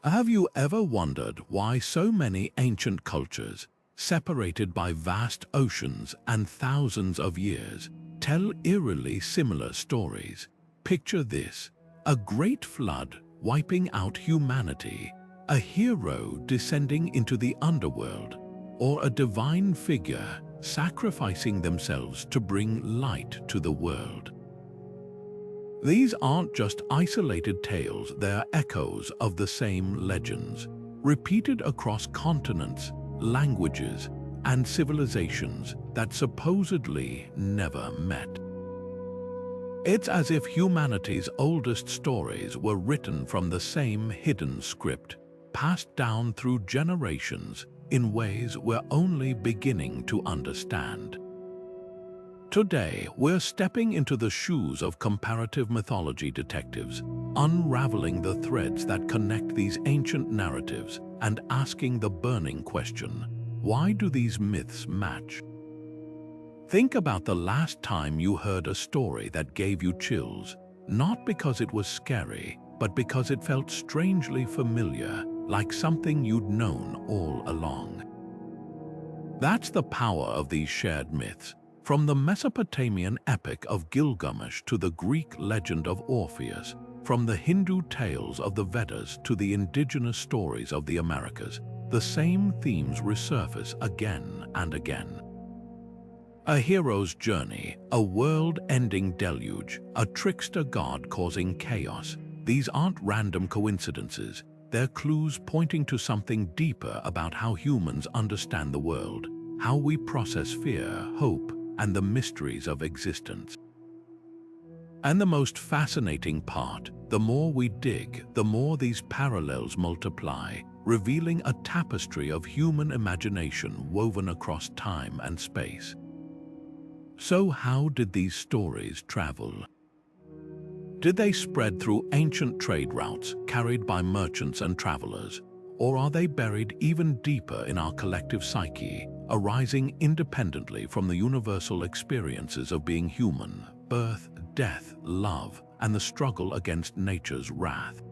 Have you ever wondered why so many ancient cultures, separated by vast oceans and thousands of years, tell eerily similar stories? Picture this: a great flood wiping out humanity, a hero descending into the underworld, or a divine figure sacrificing themselves to bring light to the world. These aren't just isolated tales, they're echoes of the same legends, repeated across continents, languages, and civilizations that supposedly never met. It's as if humanity's oldest stories were written from the same hidden script, passed down through generations in ways we're only beginning to understand. Today, we're stepping into the shoes of comparative mythology detectives, unraveling the threads that connect these ancient narratives and asking the burning question: why do these myths match? Think about the last time you heard a story that gave you chills, not because it was scary, but because it felt strangely familiar, like something you'd known all along. That's the power of these shared myths. From the Mesopotamian epic of Gilgamesh to the Greek legend of Orpheus, from the Hindu tales of the Vedas to the indigenous stories of the Americas, the same themes resurface again and again. A hero's journey, a world-ending deluge, a trickster god causing chaos. These aren't random coincidences. They're clues pointing to something deeper about how humans understand the world, how we process fear, hope, and the mysteries of existence. And the most fascinating part, the more we dig, the more these parallels multiply, revealing a tapestry of human imagination woven across time and space. So how did these stories travel? Did they spread through ancient trade routes carried by merchants and travelers? Or are they buried even deeper in our collective psyche, arising independently from the universal experiences of being human, birth, death, love, and the struggle against nature's wrath?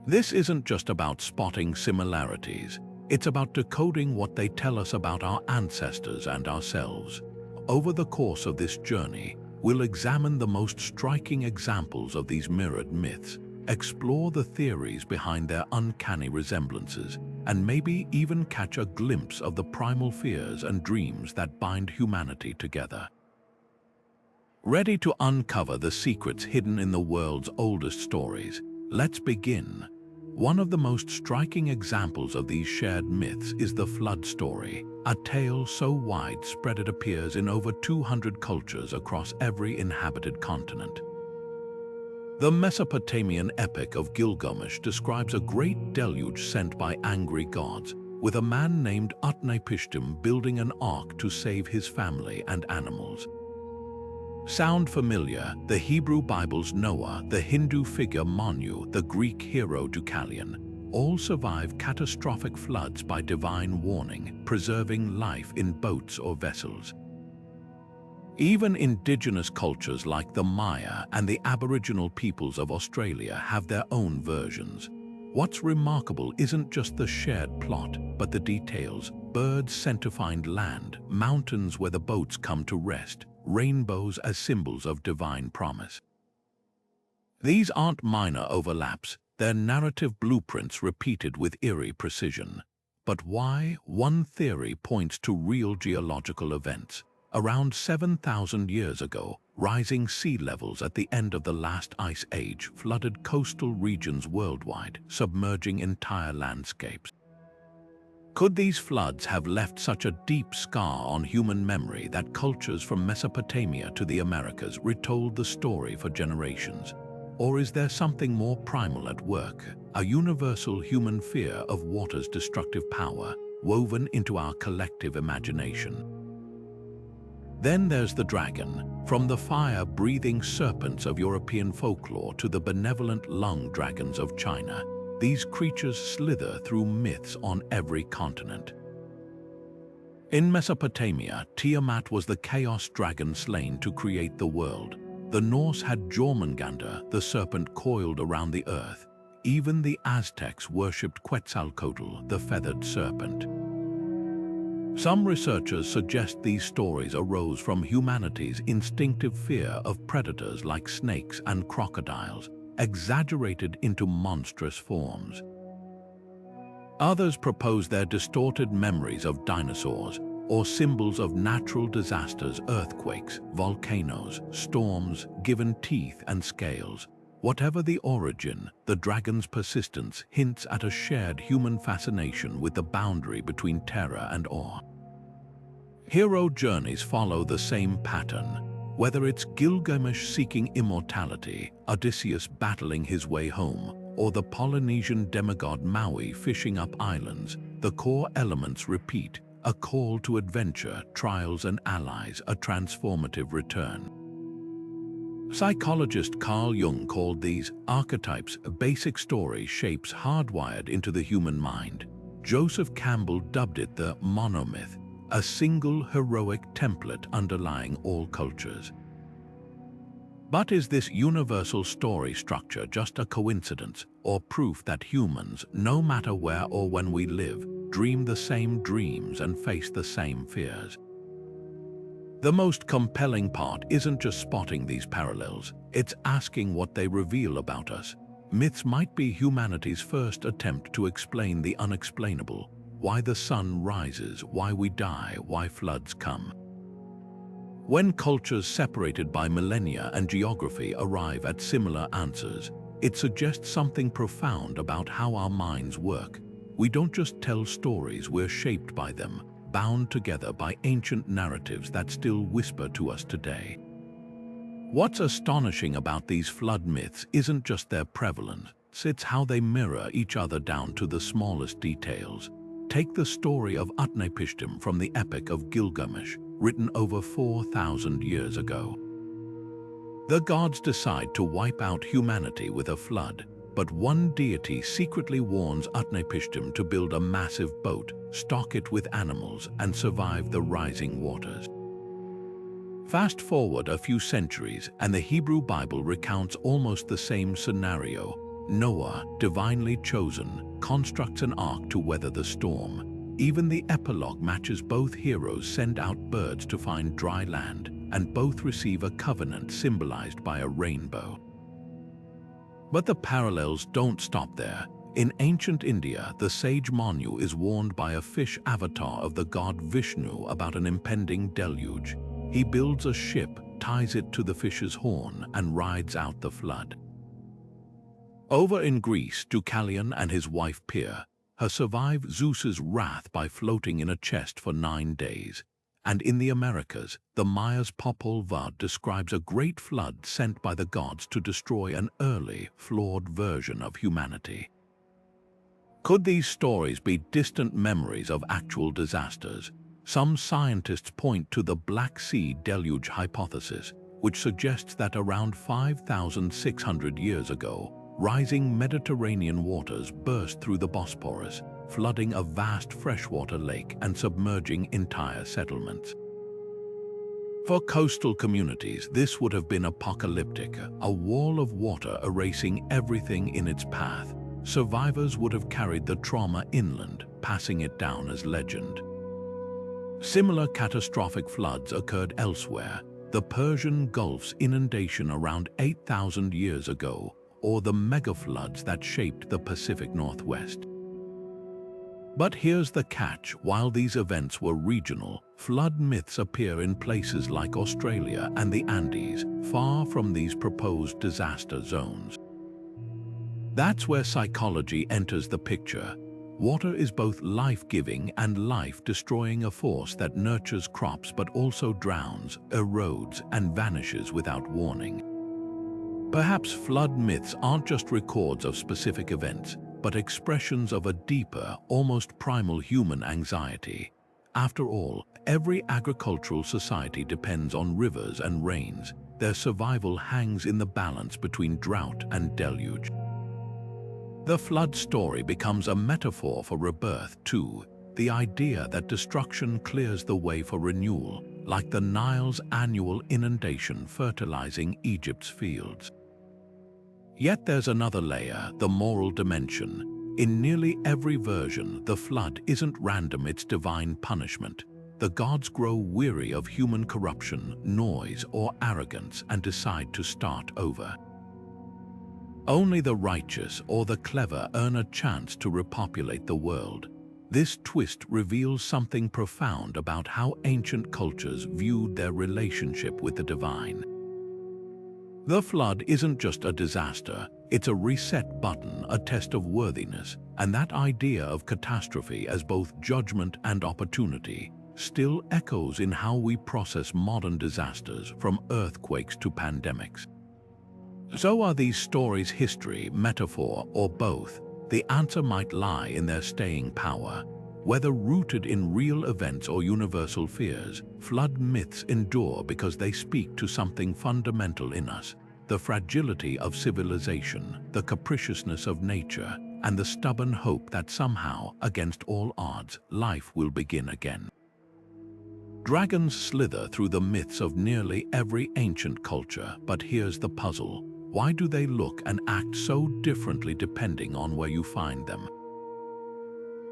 This isn't just about spotting similarities, it's about decoding what they tell us about our ancestors and ourselves. Over the course of this journey, we'll examine the most striking examples of these mirrored myths, explore the theories behind their uncanny resemblances, and maybe even catch a glimpse of the primal fears and dreams that bind humanity together. Ready to uncover the secrets hidden in the world's oldest stories? Let's begin. One of the most striking examples of these shared myths is the flood story, a tale so widespread it appears in over 200 cultures across every inhabited continent. The Mesopotamian epic of Gilgamesh describes a great deluge sent by angry gods, with a man named Utnapishtim building an ark to save his family and animals. Sound familiar? The Hebrew Bible's Noah, the Hindu figure Manu, the Greek hero Deucalion, all survive catastrophic floods by divine warning, preserving life in boats or vessels. Even indigenous cultures like the Maya and the Aboriginal peoples of Australia have their own versions. What's remarkable isn't just the shared plot, but the details: birds sent to find land, mountains where the boats come to rest, rainbows as symbols of divine promise. These aren't minor overlaps, they're narrative blueprints repeated with eerie precision. But why? One theory points to real geological events. Around 7,000 years ago, rising sea levels at the end of the last ice age flooded coastal regions worldwide, submerging entire landscapes. Could these floods have left such a deep scar on human memory that cultures from Mesopotamia to the Americas retold the story for generations? Or is there something more primal at work, a universal human fear of water's destructive power, woven into our collective imagination? Then there's the dragon. From the fire-breathing serpents of European folklore to the benevolent lung dragons of China, these creatures slither through myths on every continent. In Mesopotamia, Tiamat was the chaos dragon slain to create the world. The Norse had Jormungandr, the serpent coiled around the earth. even the Aztecs worshipped Quetzalcoatl, the feathered serpent. Some researchers suggest these stories arose from humanity's instinctive fear of predators like snakes and crocodiles, exaggerated into monstrous forms. Others propose their distorted memories of dinosaurs or symbols of natural disasters, earthquakes, volcanoes, storms, given teeth and scales. Whatever the origin, the dragon's persistence hints at a shared human fascination with the boundary between terror and awe. Hero journeys follow the same pattern. Whether it's Gilgamesh seeking immortality, Odysseus battling his way home, or the Polynesian demigod Maui fishing up islands, the core elements repeat: a call to adventure, trials and allies, a transformative return. Psychologist Carl Jung called these archetypes basic story shapes hardwired into the human mind. Joseph Campbell dubbed it the monomyth, a single heroic template underlying all cultures. But is this universal story structure just a coincidence or proof that humans, no matter where or when we live, dream the same dreams and face the same fears? The most compelling part isn't just spotting these parallels, it's asking what they reveal about us. Myths might be humanity's first attempt to explain the unexplainable: why the sun rises, why we die, why floods come. When cultures separated by millennia and geography arrive at similar answers, it suggests something profound about how our minds work. We don't just tell stories, we're shaped by them, bound together by ancient narratives that still whisper to us today. What's astonishing about these flood myths isn't just their prevalence, it's how they mirror each other down to the smallest details. Take the story of Utnapishtim from the Epic of Gilgamesh, written over 4,000 years ago. The gods decide to wipe out humanity with a flood, but one deity secretly warns Utnapishtim to build a massive boat, stock it with animals, and survive the rising waters. Fast forward a few centuries, and the Hebrew Bible recounts almost the same scenario. Noah, divinely chosen, constructs an ark to weather the storm. Even the epilogue matches. Both heroes send out birds to find dry land, and both receive a covenant symbolized by a rainbow. But the parallels don't stop there. In ancient India, the sage Manu is warned by a fish avatar of the god Vishnu about an impending deluge. He builds a ship, ties it to the fish's horn, and rides out the flood. Over in Greece, Deucalion and his wife Pyrrha survive Zeus's wrath by floating in a chest for 9 days. And in the Americas, the Mayas' Popol Vuh describes a great flood sent by the gods to destroy an early, flawed version of humanity. Could these stories be distant memories of actual disasters? Some scientists point to the Black Sea deluge hypothesis, which suggests that around 5,600 years ago, rising Mediterranean waters burst through the Bosporus, flooding a vast freshwater lake and submerging entire settlements. For coastal communities, this would have been apocalyptic, a wall of water erasing everything in its path. Survivors would have carried the trauma inland, passing it down as legend. Similar catastrophic floods occurred elsewhere: the Persian Gulf's inundation around 8,000 years ago, or the megafloods that shaped the Pacific Northwest. But here's the catch: while these events were regional, flood myths appear in places like Australia and the Andes, far from these proposed disaster zones. That's where psychology enters the picture. Water is both life-giving and life-destroying, a force that nurtures crops but also drowns, erodes, and vanishes without warning. Perhaps flood myths aren't just records of specific events, but expressions of a deeper, almost primal human anxiety. After all, every agricultural society depends on rivers and rains. Their survival hangs in the balance between drought and deluge. The flood story becomes a metaphor for rebirth too, the idea that destruction clears the way for renewal, like the Nile's annual inundation fertilizing Egypt's fields. Yet there's another layer, the moral dimension. In nearly every version, the flood isn't random, it's divine punishment. The gods grow weary of human corruption, noise, or arrogance and decide to start over. Only the righteous or the clever earn a chance to repopulate the world. This twist reveals something profound about how ancient cultures viewed their relationship with the divine. The flood isn't just a disaster, it's a reset button, a test of worthiness, and that idea of catastrophe as both judgment and opportunity still echoes in how we process modern disasters, from earthquakes to pandemics. So are these stories history, metaphor, or both? The answer might lie in their staying power. Whether rooted in real events or universal fears, flood myths endure because they speak to something fundamental in us: the fragility of civilization, the capriciousness of nature, and the stubborn hope that somehow, against all odds, life will begin again. Dragons slither through the myths of nearly every ancient culture, but here's the puzzle. Why do they look and act so differently depending on where you find them?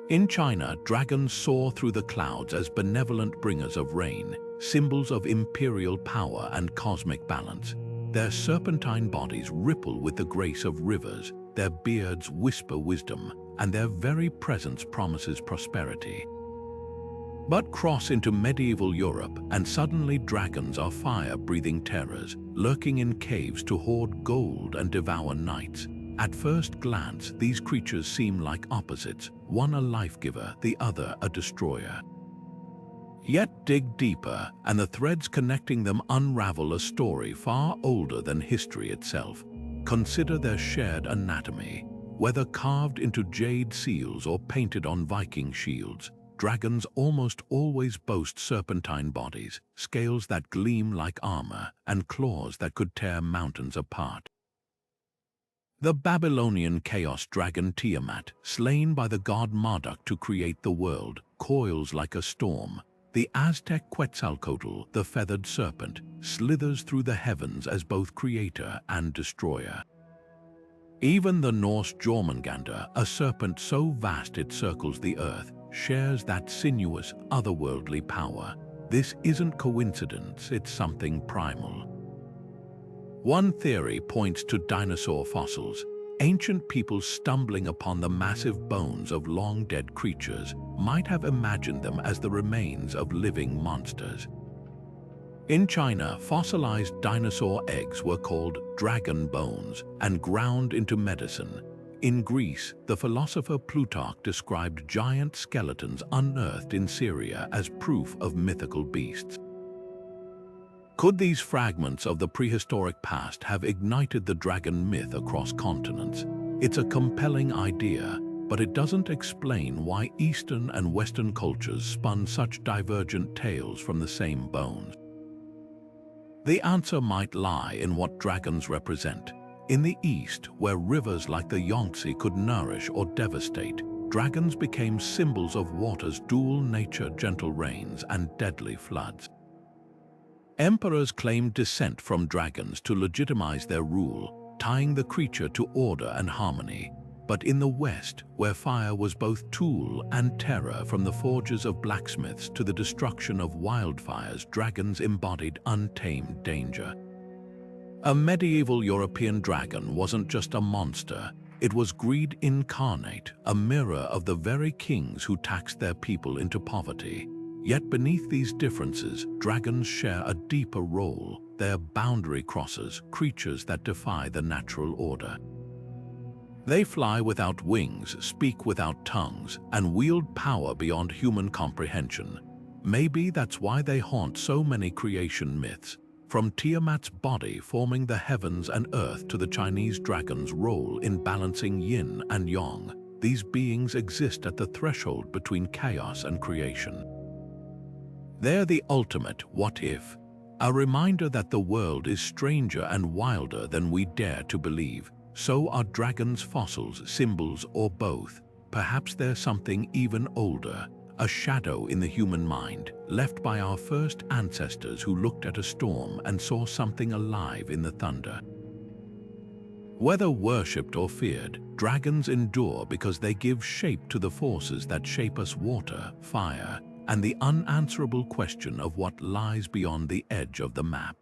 In China, dragons soar through the clouds as benevolent bringers of rain, symbols of imperial power and cosmic balance. Their serpentine bodies ripple with the grace of rivers, their beards whisper wisdom, and their very presence promises prosperity. But cross into medieval Europe, and suddenly dragons are fire-breathing terrors, lurking in caves to hoard gold and devour knights. At first glance, these creatures seem like opposites, one a life-giver, the other a destroyer. Yet dig deeper, and the threads connecting them unravel a story far older than history itself. Consider their shared anatomy. Whether carved into jade seals or painted on Viking shields, dragons almost always boast serpentine bodies, scales that gleam like armor, and claws that could tear mountains apart. The Babylonian chaos dragon Tiamat, slain by the god Marduk to create the world, coils like a storm. The Aztec Quetzalcoatl, the feathered serpent, slithers through the heavens as both creator and destroyer. Even the Norse Jormungandr, a serpent so vast it circles the earth, shares that sinuous, otherworldly power. This isn't coincidence, it's something primal. One theory points to dinosaur fossils. Ancient peoples stumbling upon the massive bones of long-dead creatures might have imagined them as the remains of living monsters. In China, fossilized dinosaur eggs were called dragon bones and ground into medicine. In Greece, the philosopher Plutarch described giant skeletons unearthed in Syria as proof of mythical beasts. Could these fragments of the prehistoric past have ignited the dragon myth across continents? It's a compelling idea, but it doesn't explain why Eastern and Western cultures spun such divergent tales from the same bones. The answer might lie in what dragons represent. In the East, where rivers like the Yangtze could nourish or devastate, dragons became symbols of water's dual nature: gentle rains and deadly floods. Emperors claimed descent from dragons to legitimize their rule, tying the creature to order and harmony. But in the West, where fire was both tool and terror, from the forges of blacksmiths to the destruction of wildfires, dragons embodied untamed danger. A medieval European dragon wasn't just a monster, it was greed incarnate, a mirror of the very kings who taxed their people into poverty. Yet beneath these differences, dragons share a deeper role. They're boundary crossers, creatures that defy the natural order. They fly without wings, speak without tongues, and wield power beyond human comprehension. Maybe that's why they haunt so many creation myths. From Tiamat's body forming the heavens and earth to the Chinese dragon's role in balancing yin and yang, these beings exist at the threshold between chaos and creation. They're the ultimate what if, a reminder that the world is stranger and wilder than we dare to believe. So are dragons fossils, symbols, or both? Perhaps they're something even older, a shadow in the human mind, left by our first ancestors who looked at a storm and saw something alive in the thunder. Whether worshipped or feared, dragons endure because they give shape to the forces that shape us: water, fire, and the unanswerable question of what lies beyond the edge of the map.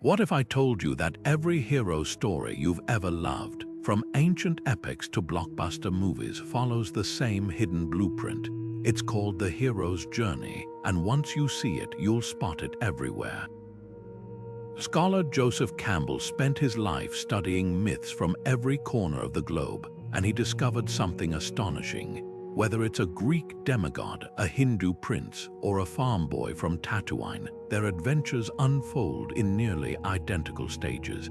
What if I told you that every hero story you've ever loved, from ancient epics to blockbuster movies, follows the same hidden blueprint? It's called the hero's journey, and once you see it, you'll spot it everywhere. Scholar Joseph Campbell spent his life studying myths from every corner of the globe, and he discovered something astonishing. Whether it's a Greek demigod, a Hindu prince, or a farm boy from Tatooine, their adventures unfold in nearly identical stages.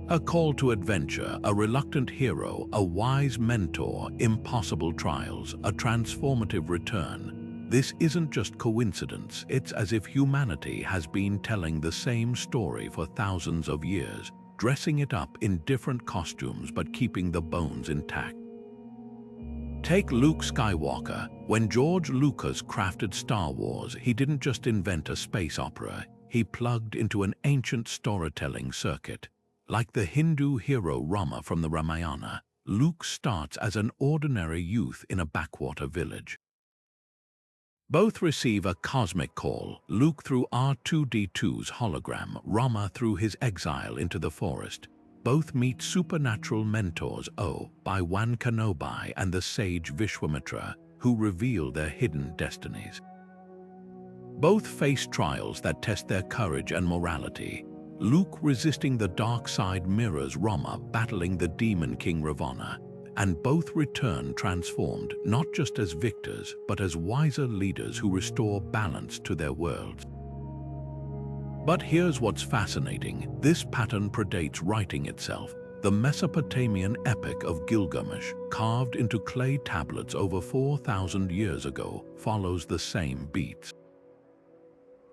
A call to adventure, a reluctant hero, a wise mentor, impossible trials, a transformative return. This isn't just coincidence, it's as if humanity has been telling the same story for thousands of years, dressing it up in different costumes but keeping the bones intact. Take Luke Skywalker. When George Lucas crafted Star Wars, he didn't just invent a space opera, he plugged into an ancient storytelling circuit. Like the Hindu hero Rama from the Ramayana, Luke starts as an ordinary youth in a backwater village. Both receive a cosmic call, Luke through R2-D2's hologram, Rama through his exile into the forest. Both meet supernatural mentors Obi-Wan Kenobi and the sage Vishwamitra, who reveal their hidden destinies. Both face trials that test their courage and morality. Luke resisting the dark side mirrors Rama battling the demon king Ravana, and both return transformed, not just as victors, but as wiser leaders who restore balance to their worlds. But here's what's fascinating. This pattern predates writing itself. The Mesopotamian epic of Gilgamesh, carved into clay tablets over 4,000 years ago, follows the same beats.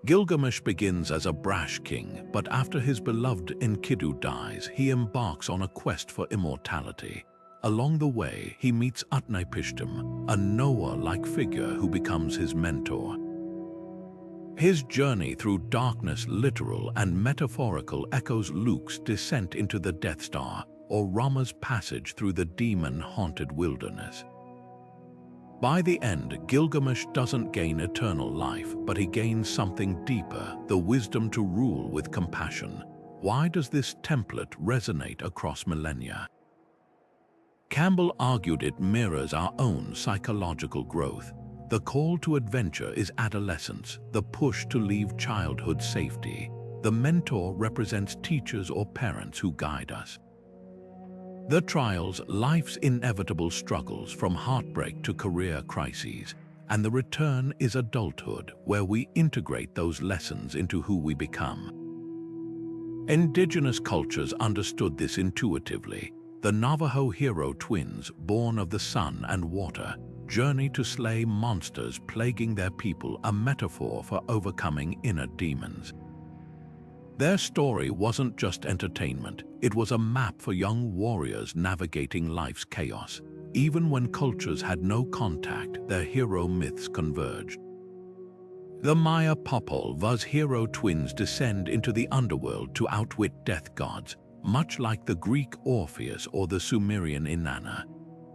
Gilgamesh begins as a brash king, but after his beloved Enkidu dies, he embarks on a quest for immortality. Along the way, he meets Utnapishtim, a Noah-like figure who becomes his mentor. His journey through darkness, literal and metaphorical, echoes Luke's descent into the Death Star, or Rama's passage through the demon-haunted wilderness. By the end, Gilgamesh doesn't gain eternal life, but he gains something deeper, the wisdom to rule with compassion. Why does this template resonate across millennia? Campbell argued it mirrors our own psychological growth. The call to adventure is adolescence, the push to leave childhood safety. The mentor represents teachers or parents who guide us. The trials, life's inevitable struggles from heartbreak to career crises. And the return is adulthood, where we integrate those lessons into who we become. Indigenous cultures understood this intuitively. The Navajo hero twins, born of the sun and water, journey to slay monsters plaguing their people, a metaphor for overcoming inner demons. Their story wasn't just entertainment, it was a map for young warriors navigating life's chaos. Even when cultures had no contact, their hero myths converged. The Maya Popol-Vuh's hero twins descend into the underworld to outwit death gods, much like the Greek Orpheus or the Sumerian Inanna.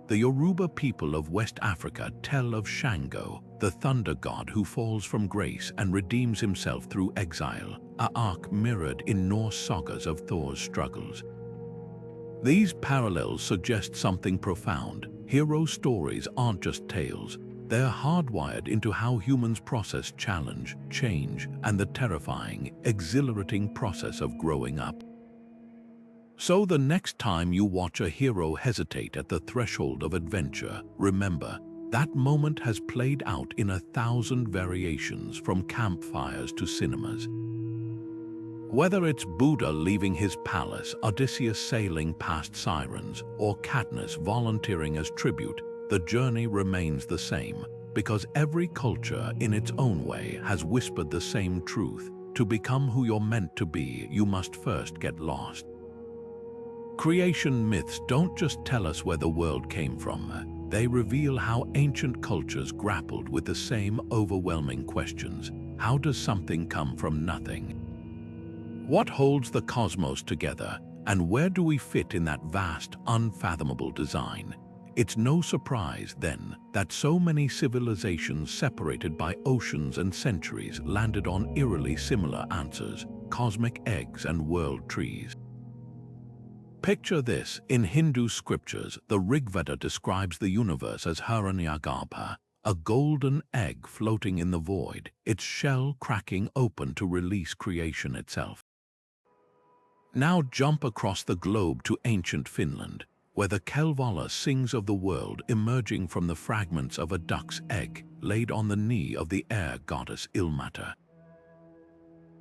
The Yoruba people of West Africa tell of Shango, the thunder god who falls from grace and redeems himself through exile, an arc mirrored in Norse sagas of Thor's struggles. These parallels suggest something profound. Hero stories aren't just tales, they're hardwired into how humans process challenge, change, and the terrifying, exhilarating process of growing up. So the next time you watch a hero hesitate at the threshold of adventure, remember, that moment has played out in 1,000 variations, from campfires to cinemas. Whether it's Buddha leaving his palace, Odysseus sailing past sirens, or Katniss volunteering as tribute, the journey remains the same, because every culture in its own way has whispered the same truth. To become who you're meant to be, you must first get lost. Creation myths don't just tell us where the world came from, they reveal how ancient cultures grappled with the same overwhelming questions. How does something come from nothing? What holds the cosmos together? And where do we fit in that vast, unfathomable design? It's no surprise, then, that so many civilizations separated by oceans and centuries landed on eerily similar answers: cosmic eggs and world trees. Picture this: in Hindu scriptures, the Rigveda describes the universe as Hiranyagarbha, a golden egg floating in the void, its shell cracking open to release creation itself. Now jump across the globe to ancient Finland, where the Kalevala sings of the world emerging from the fragments of a duck's egg laid on the knee of the air goddess Ilmater.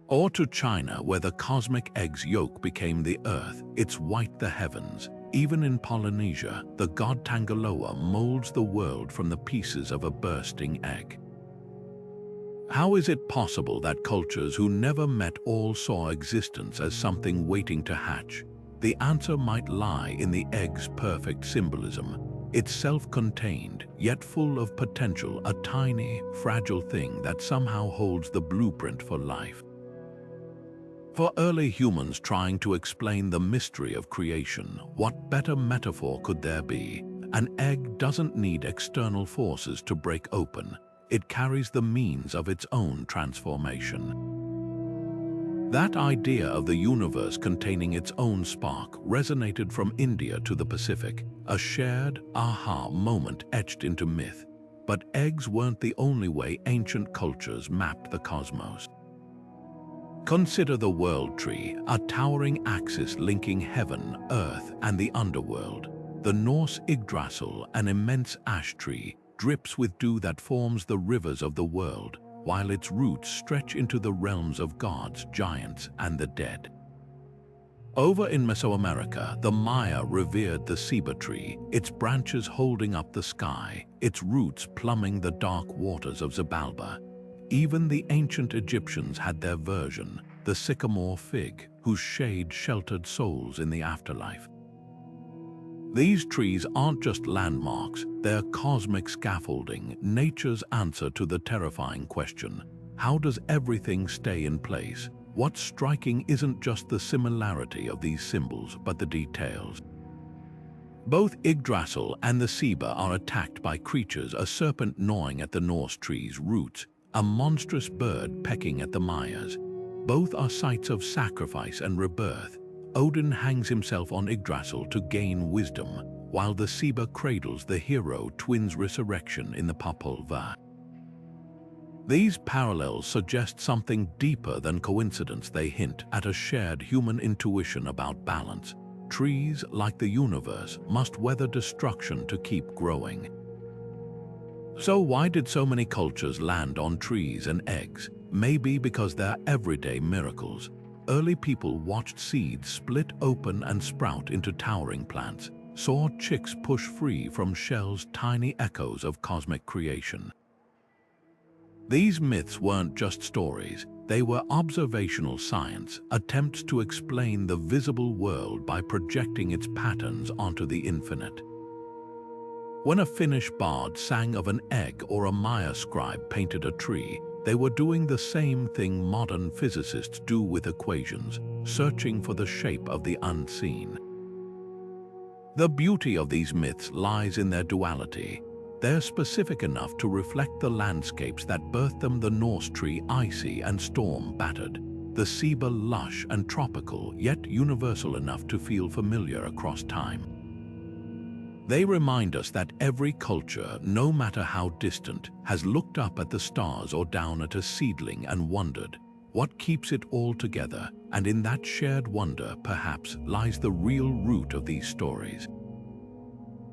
Or to China, where the cosmic egg's yolk became the earth, its white the heavens. Even in Polynesia, the god Tangaloa molds the world from the pieces of a bursting egg. How is it possible that cultures who never met all saw existence as something waiting to hatch? The answer might lie in the egg's perfect symbolism. It's self-contained, yet full of potential, a tiny, fragile thing that somehow holds the blueprint for life. For early humans trying to explain the mystery of creation, what better metaphor could there be? An egg doesn't need external forces to break open. It carries the means of its own transformation. That idea of the universe containing its own spark resonated from India to the Pacific, a shared aha moment etched into myth. But eggs weren't the only way ancient cultures mapped the cosmos. Consider the world tree, a towering axis linking heaven, earth, and the underworld. The Norse Yggdrasil, an immense ash tree, drips with dew that forms the rivers of the world, while its roots stretch into the realms of gods, giants, and the dead. Over in Mesoamerica, the Maya revered the ceiba tree, its branches holding up the sky, its roots plumbing the dark waters of Xibalba. Even the ancient Egyptians had their version, the sycamore fig, whose shade sheltered souls in the afterlife. These trees aren't just landmarks, they're cosmic scaffolding, nature's answer to the terrifying question: how does everything stay in place? What's striking isn't just the similarity of these symbols, but the details. Both Yggdrasil and the ceiba are attacked by creatures: a serpent gnawing at the Norse tree's roots, a monstrous bird pecking at the Mayas. Both are sites of sacrifice and rebirth. Odin hangs himself on Yggdrasil to gain wisdom, while the ceiba cradles the hero twin's resurrection in the Popolva. These parallels suggest something deeper than coincidence. They hint at a shared human intuition about balance. Trees, like the universe, must weather destruction to keep growing. So why did so many cultures land on trees and eggs? Maybe because they're everyday miracles. Early people watched seeds split open and sprout into towering plants, saw chicks push free from shells, tiny echoes of cosmic creation. These myths weren't just stories, they were observational science, attempts to explain the visible world by projecting its patterns onto the infinite. When a Finnish bard sang of an egg or a Maya scribe painted a tree, they were doing the same thing modern physicists do with equations, searching for the shape of the unseen. The beauty of these myths lies in their duality. They're specific enough to reflect the landscapes that birthed them: the Norse tree icy and storm-battered, the ceiba lush and tropical, yet universal enough to feel familiar across time. They remind us that every culture, no matter how distant, has looked up at the stars or down at a seedling and wondered, what keeps it all together? And in that shared wonder, perhaps, lies the real root of these stories.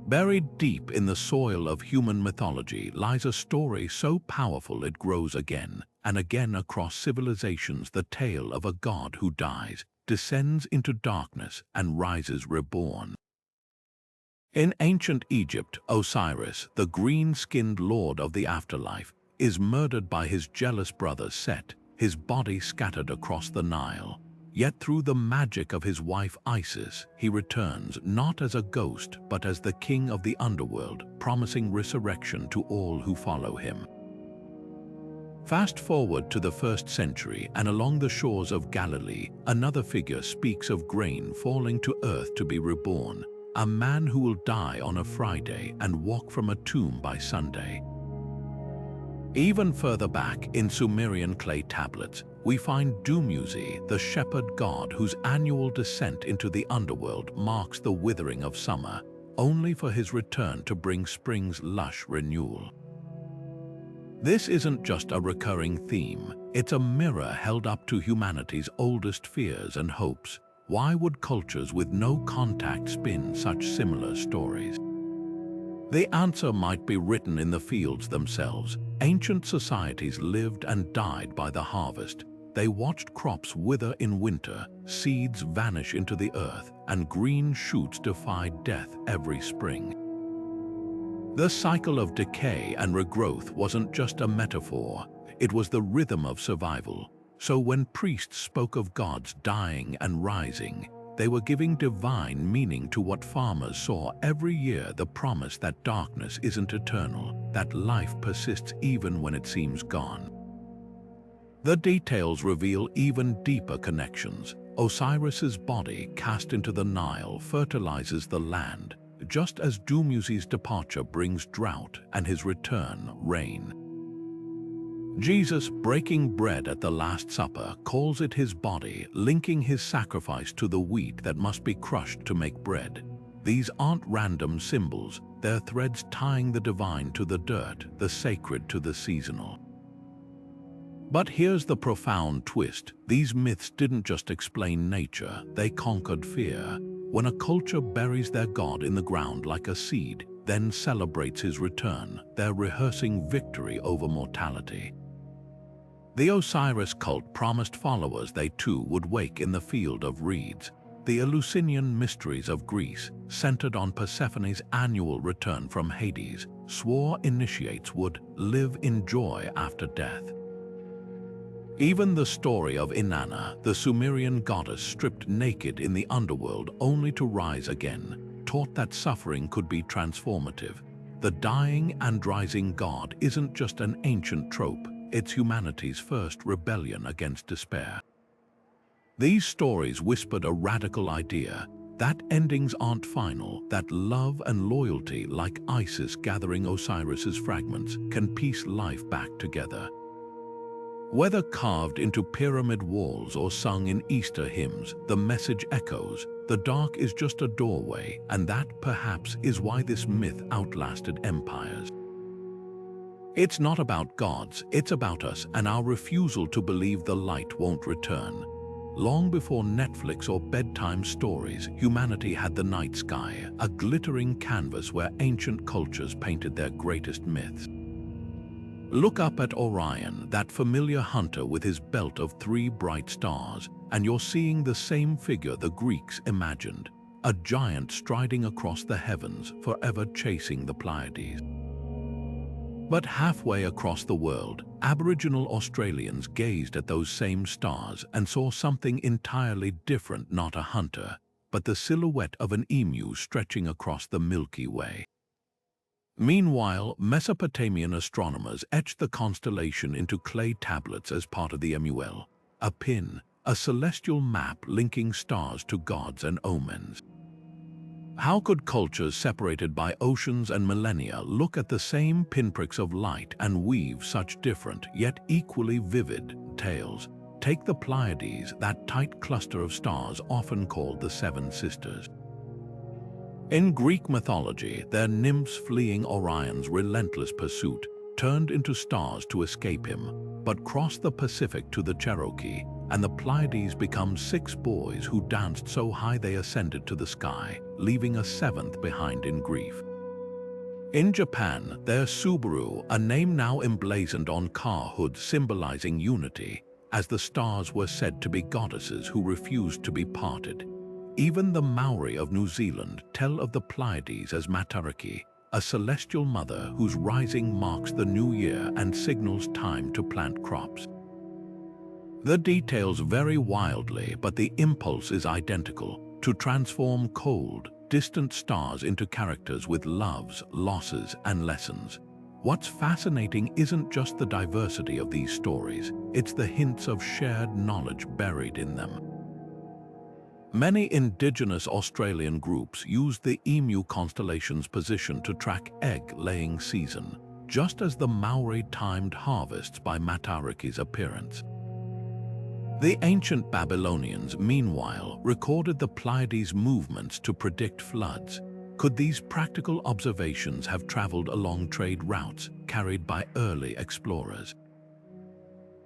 Buried deep in the soil of human mythology lies a story so powerful it grows again and again across civilizations: the tale of a god who dies, descends into darkness, and rises reborn. In ancient Egypt, Osiris, the green-skinned lord of the afterlife, is murdered by his jealous brother Set, his body scattered across the Nile. Yet through the magic of his wife Isis, he returns not as a ghost but as the king of the underworld, promising resurrection to all who follow him. Fast forward to the 1st century, and along the shores of Galilee, another figure speaks of grain falling to earth to be reborn, a man who will die on a Friday and walk from a tomb by Sunday. Even further back, in Sumerian clay tablets, we find Dumuzi, the shepherd god whose annual descent into the underworld marks the withering of summer, only for his return to bring spring's lush renewal. This isn't just a recurring theme, it's a mirror held up to humanity's oldest fears and hopes. Why would cultures with no contact spin such similar stories? The answer might be written in the fields themselves. Ancient societies lived and died by the harvest. They watched crops wither in winter, seeds vanish into the earth, and green shoots defied death every spring. The cycle of decay and regrowth wasn't just a metaphor, it was the rhythm of survival. So when priests spoke of gods dying and rising, they were giving divine meaning to what farmers saw every year, the promise that darkness isn't eternal, that life persists even when it seems gone. The details reveal even deeper connections. Osiris's body, cast into the Nile, fertilizes the land, just as Dumuzi's departure brings drought and his return rain. Jesus, breaking bread at the Last Supper, calls it his body, linking his sacrifice to the wheat that must be crushed to make bread. These aren't random symbols, they're threads tying the divine to the dirt, the sacred to the seasonal. But here's the profound twist. These myths didn't just explain nature, they conquered fear. When a culture buries their god in the ground like a seed, then celebrates his return, they're rehearsing victory over mortality. The Osiris cult promised followers they too would wake in the field of reeds. The Eleusinian mysteries of Greece, centered on Persephone's annual return from Hades, swore initiates would live in joy after death. Even the story of Inanna, the Sumerian goddess stripped naked in the underworld only to rise again, taught that suffering could be transformative. The dying and rising god isn't just an ancient trope, it's humanity's first rebellion against despair. These stories whispered a radical idea, that endings aren't final, that love and loyalty, like Isis gathering Osiris's fragments, can piece life back together. Whether carved into pyramid walls or sung in Easter hymns, the message echoes. The dark is just a doorway, and that perhaps is why this myth outlasted empires. It's not about gods, it's about us and our refusal to believe the light won't return. Long before Netflix or bedtime stories, humanity had the night sky, a glittering canvas where ancient cultures painted their greatest myths. Look up at Orion, that familiar hunter with his belt of 3 bright stars, and you're seeing the same figure the Greeks imagined, a giant striding across the heavens, forever chasing the Pleiades. But halfway across the world, Aboriginal Australians gazed at those same stars and saw something entirely different, not a hunter, but the silhouette of an emu stretching across the Milky Way. Meanwhile, Mesopotamian astronomers etched the constellation into clay tablets as part of the MUL, a pin, a celestial map linking stars to gods and omens. How could cultures separated by oceans and millennia look at the same pinpricks of light and weave such different, yet equally vivid, tales? Take the Pleiades, that tight cluster of stars often called the Seven Sisters. In Greek mythology, their nymphs fleeing Orion's relentless pursuit turned into stars to escape him, but crossed the Pacific to the Cherokee, and the Pleiades become 6 boys who danced so high they ascended to the sky, leaving a 7th behind in grief. In Japan, their Subaru, a name now emblazoned on car hoods symbolizing unity, as the stars were said to be goddesses who refused to be parted. Even the Maori of New Zealand tell of the Pleiades as Matariki, a celestial mother whose rising marks the new year and signals time to plant crops. The details vary wildly, but the impulse is identical: to transform cold, distant stars into characters with loves, losses, and lessons. What's fascinating isn't just the diversity of these stories, it's the hints of shared knowledge buried in them. Many indigenous Australian groups use the emu constellation's position to track egg-laying season, just as the Maori timed harvests by Matariki's appearance. The ancient Babylonians, meanwhile, recorded the Pleiades' movements to predict floods. Could these practical observations have traveled along trade routes carried by early explorers?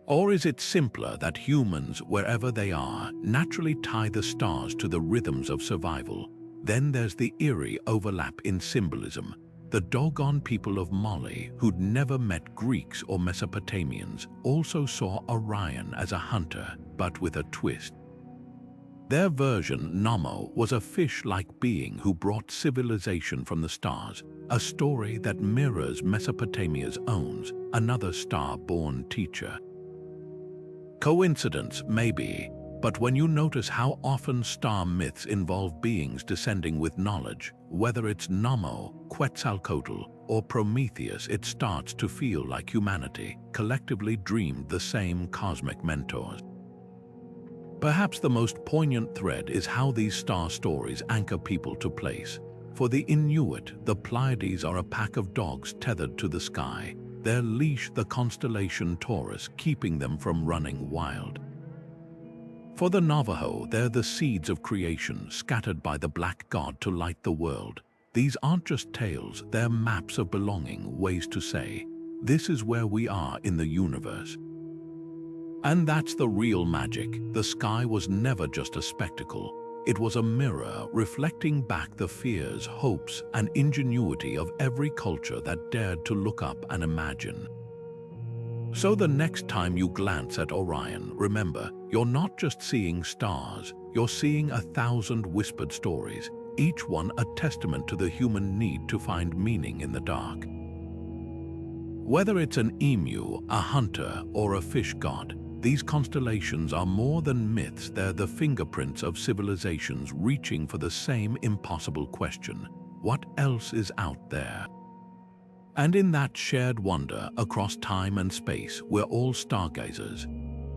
Or is it simpler that humans, wherever they are, naturally tie the stars to the rhythms of survival? Then there's the eerie overlap in symbolism. The Dogon people of Mali, who'd never met Greeks or Mesopotamians, also saw Orion as a hunter, but with a twist. Their version, Namo, was a fish-like being who brought civilization from the stars, a story that mirrors Mesopotamia's own, another star-born teacher. Coincidence, maybe, but when you notice how often star myths involve beings descending with knowledge, whether it's Namo, Quetzalcoatl, or Prometheus, it starts to feel like humanity collectively dreamed the same cosmic mentors. Perhaps the most poignant thread is how these star stories anchor people to place. For the Inuit, the Pleiades are a pack of dogs tethered to the sky, their leash the constellation Taurus, keeping them from running wild. For the Navajo, they're the seeds of creation scattered by the black god to light the world. These aren't just tales, they're maps of belonging, ways to say, this is where we are in the universe. And that's the real magic. The sky was never just a spectacle. It was a mirror reflecting back the fears, hopes, and ingenuity of every culture that dared to look up and imagine. So the next time you glance at Orion, remember, you're not just seeing stars, you're seeing 1,000 whispered stories, each one a testament to the human need to find meaning in the dark. Whether it's an emu, a hunter, or a fish god, these constellations are more than myths, they're the fingerprints of civilizations reaching for the same impossible question: what else is out there? And in that shared wonder across time and space, we're all stargazers.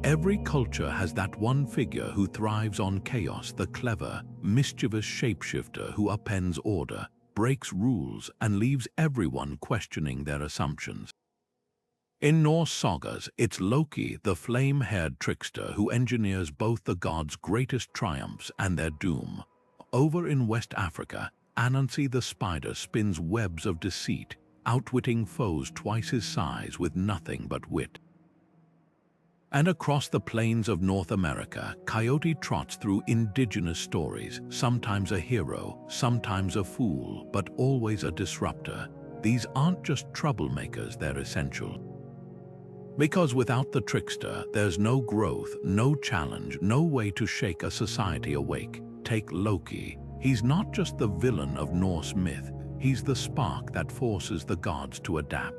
Every culture has that one figure who thrives on chaos, the clever, mischievous shapeshifter who upends order, breaks rules, and leaves everyone questioning their assumptions. In Norse sagas, it's Loki, the flame-haired trickster who engineers both the gods' greatest triumphs and their doom. Over in West Africa, Anansi the spider spins webs of deceit, outwitting foes twice his size with nothing but wit. And across the plains of North America, Coyote trots through indigenous stories, sometimes a hero, sometimes a fool, but always a disruptor. These aren't just troublemakers, they're essential. Because without the trickster, there's no growth, no challenge, no way to shake a society awake. Take Loki. He's not just the villain of Norse myth, he's the spark that forces the gods to adapt.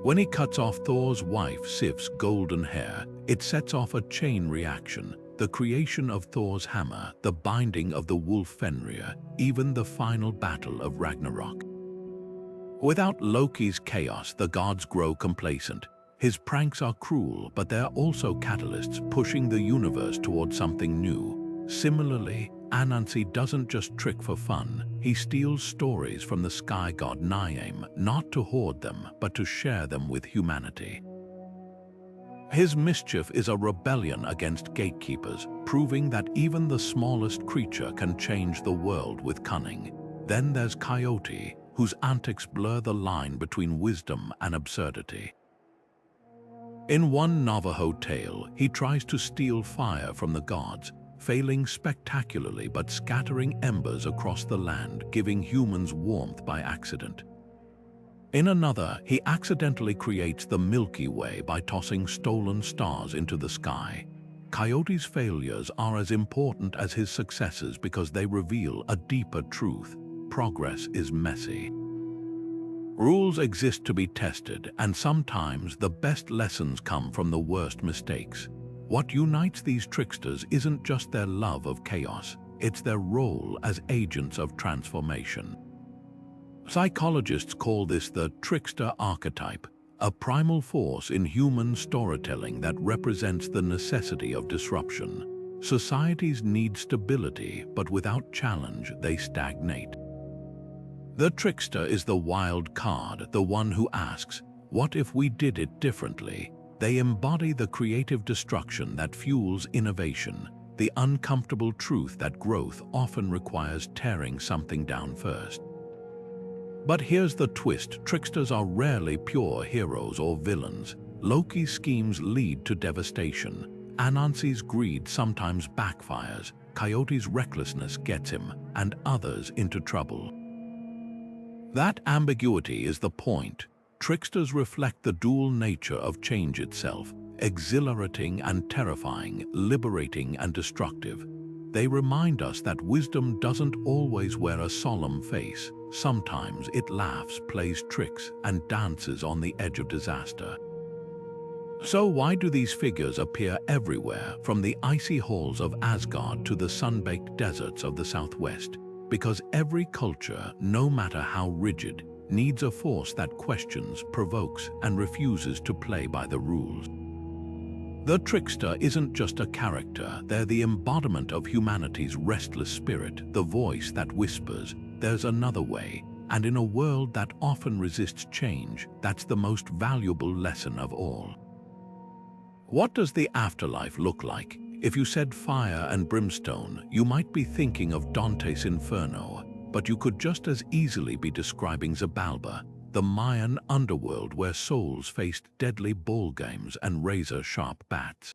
When he cuts off Thor's wife Sif's golden hair, it sets off a chain reaction, the creation of Thor's hammer, the binding of the wolf Fenrir, even the final battle of Ragnarok. Without Loki's chaos, the gods grow complacent. His pranks are cruel, but they're also catalysts pushing the universe toward something new. Similarly, Anansi doesn't just trick for fun. He steals stories from the sky god Niame, not to hoard them, but to share them with humanity. His mischief is a rebellion against gatekeepers, proving that even the smallest creature can change the world with cunning. Then there's Coyote, whose antics blur the line between wisdom and absurdity. In one Navajo tale, he tries to steal fire from the gods, failing spectacularly but scattering embers across the land, giving humans warmth by accident. In another, he accidentally creates the Milky Way by tossing stolen stars into the sky. Coyote's failures are as important as his successes because they reveal a deeper truth: progress is messy. Rules exist to be tested, and sometimes the best lessons come from the worst mistakes. What unites these tricksters isn't just their love of chaos, it's their role as agents of transformation. Psychologists call this the trickster archetype, a primal force in human storytelling that represents the necessity of disruption. Societies need stability, but without challenge, they stagnate. The trickster is the wild card, the one who asks, "What if we did it differently?" They embody the creative destruction that fuels innovation, the uncomfortable truth that growth often requires tearing something down first. But here's the twist: tricksters are rarely pure heroes or villains. Loki's schemes lead to devastation. Anansi's greed sometimes backfires. Coyote's recklessness gets him, and others into trouble. That ambiguity is the point. Tricksters reflect the dual nature of change itself, exhilarating and terrifying, liberating and destructive. They remind us that wisdom doesn't always wear a solemn face. Sometimes it laughs, plays tricks, and dances on the edge of disaster. So why do these figures appear everywhere, from the icy halls of Asgard to the sun-baked deserts of the Southwest? Because every culture, no matter how rigid, needs a force that questions, provokes, and refuses to play by the rules. The trickster isn't just a character, they're the embodiment of humanity's restless spirit, the voice that whispers, "There's another way," and in a world that often resists change, that's the most valuable lesson of all. What does the afterlife look like? If you said fire and brimstone, you might be thinking of Dante's Inferno, but you could just as easily be describing Xibalba, the Mayan underworld where souls faced deadly ball games and razor-sharp bats.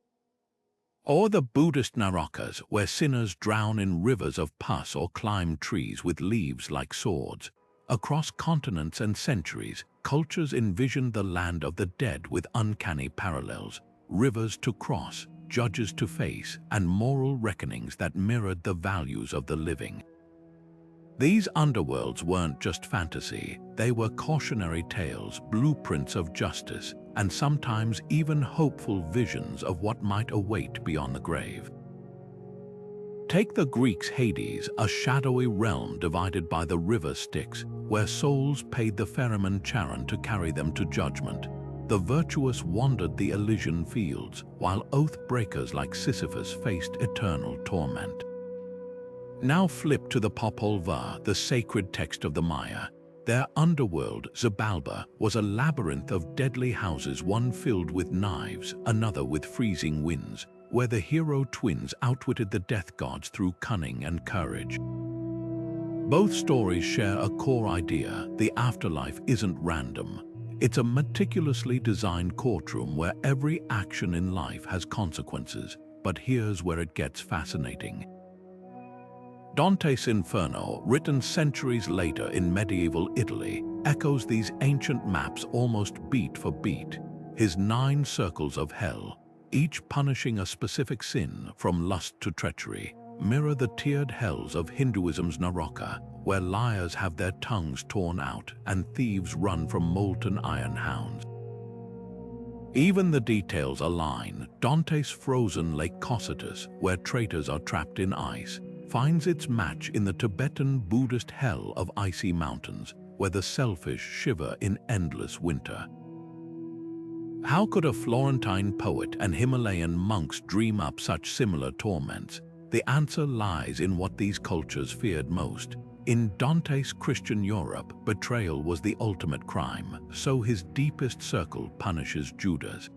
Or the Buddhist Narakas, where sinners drown in rivers of pus or climb trees with leaves like swords. Across continents and centuries, cultures envisioned the land of the dead with uncanny parallels, rivers to cross, judges to face, and moral reckonings that mirrored the values of the living. These underworlds weren't just fantasy, they were cautionary tales, blueprints of justice, and sometimes even hopeful visions of what might await beyond the grave. Take the Greeks' Hades, a shadowy realm divided by the river Styx, where souls paid the ferryman Charon to carry them to judgment. The virtuous wandered the Elysian fields, while oath-breakers like Sisyphus faced eternal torment. Now flip to the Popol Vuh, the sacred text of the Maya. Their underworld, Xibalba, was a labyrinth of deadly houses, one filled with knives, another with freezing winds, where the hero twins outwitted the death gods through cunning and courage. Both stories share a core idea: the afterlife isn't random. It's a meticulously designed courtroom where every action in life has consequences. But here's where it gets fascinating. Dante's Inferno, written centuries later in medieval Italy, echoes these ancient maps almost beat for beat. His 9 circles of hell, each punishing a specific sin, from lust to treachery, mirror the tiered hells of Hinduism's Naraka, where liars have their tongues torn out and thieves run from molten iron hounds. Even the details align. Dante's frozen Lake Cocytus, where traitors are trapped in ice, finds its match in the Tibetan Buddhist hell of icy mountains, where the selfish shiver in endless winter. How could a Florentine poet and Himalayan monks dream up such similar torments? The answer lies in what these cultures feared most. In Dante's Christian Europe, betrayal was the ultimate crime, so his deepest circle punishes Judas.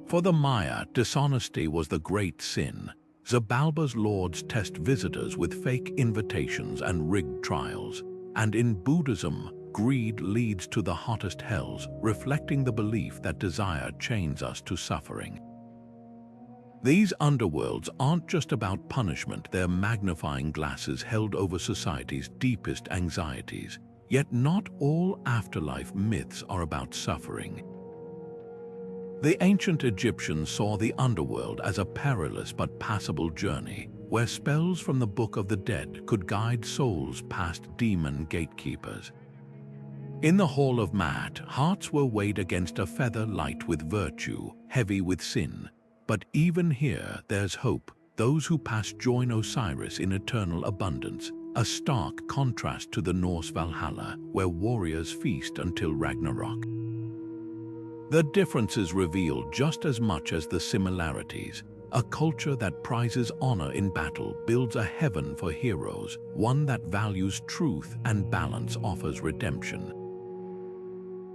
For the Maya, dishonesty was the great sin. Xibalba's lords test visitors with fake invitations and rigged trials. And in Buddhism, greed leads to the hottest hells, reflecting the belief that desire chains us to suffering. These underworlds aren't just about punishment, they're magnifying glasses held over society's deepest anxieties. Yet not all afterlife myths are about suffering. The ancient Egyptians saw the underworld as a perilous but passable journey, where spells from the Book of the Dead could guide souls past demon gatekeepers. In the Hall of Maat, hearts were weighed against a feather light with virtue, heavy with sin. But even here, there's hope. Those who pass join Osiris in eternal abundance, a stark contrast to the Norse Valhalla, where warriors feast until Ragnarok. The differences reveal just as much as the similarities. A culture that prizes honor in battle builds a heaven for heroes, one that values truth and balance offers redemption.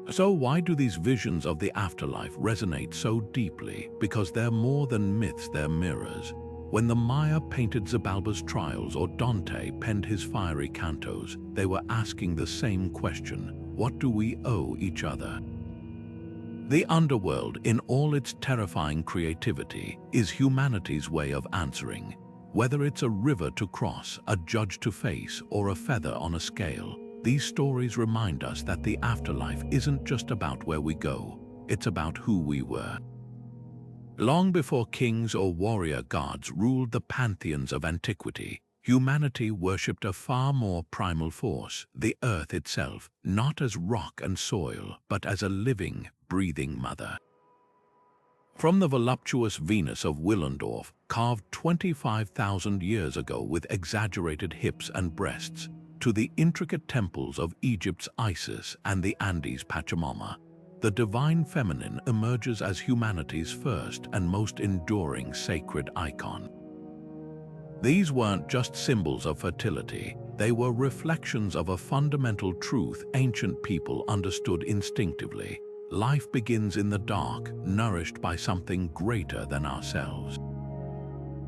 So why do these visions of the afterlife resonate so deeply? Because they're more than myths, they're mirrors. When the Maya painted Xibalba's trials or Dante penned his fiery cantos, they were asking the same question: what do we owe each other? The underworld, in all its terrifying creativity, is humanity's way of answering. Whether it's a river to cross, a judge to face, or a feather on a scale, these stories remind us that the afterlife isn't just about where we go, it's about who we were. Long before kings or warrior gods ruled the pantheons of antiquity, humanity worshipped a far more primal force, the earth itself, not as rock and soil, but as a living, breathing mother. From the voluptuous Venus of Willendorf, carved 25,000 years ago with exaggerated hips and breasts, to the intricate temples of Egypt's Isis and the Andes' Pachamama, the divine feminine emerges as humanity's first and most enduring sacred icon. These weren't just symbols of fertility, they were reflections of a fundamental truth ancient people understood instinctively. Life begins in the dark, nourished by something greater than ourselves.